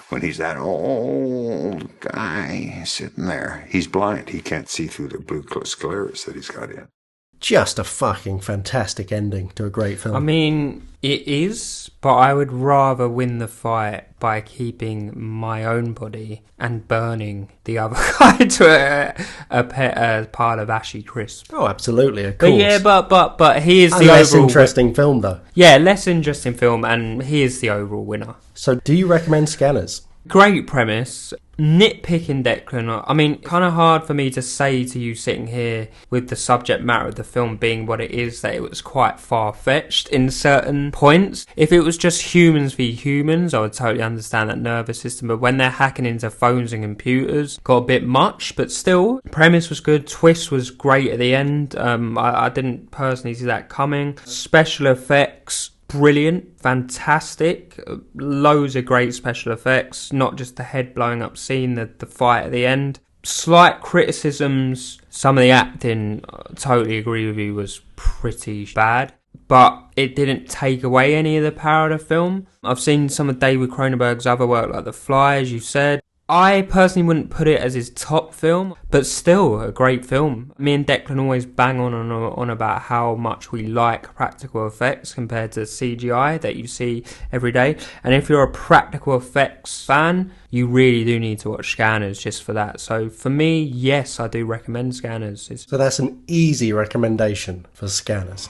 when he's that old guy sitting there, he's blind. He can't see through the blue scleras that he's got in. Just a fucking fantastic ending to a great film. I mean, it is, but I would rather win the fight by keeping my own body and burning the other guy to a pile of ashy crisp. Oh, absolutely, of course. But yeah, but he is the less overall interesting film, though. Yeah, less interesting film, and he is the overall winner. So, do you recommend Scanners? Great premise. Nitpicking, Declan. I mean, kind of hard for me to say to you sitting here with the subject matter of the film being what it is, that it was quite far-fetched in certain points. If it was just humans v humans, I would totally understand that nervous system. But when they're hacking into phones and computers, got a bit much. But still, premise was good. Twist was great at the end. I didn't personally see that coming. Special effects, brilliant, fantastic, loads of great special effects, not just the head blowing up scene, the fight at the end. Slight criticisms, some of the acting, totally agree with you, was pretty bad, but it didn't take away any of the power of the film. I've seen some of David Cronenberg's other work, like The Fly, as you said. I personally wouldn't put it as his top film, but still a great film. Me and Declan always bang on about how much we like practical effects compared to CGI that you see every day. And if you're a practical effects fan, you really do need to watch Scanners just for that. So for me, yes, I do recommend Scanners. So that's an easy recommendation for Scanners.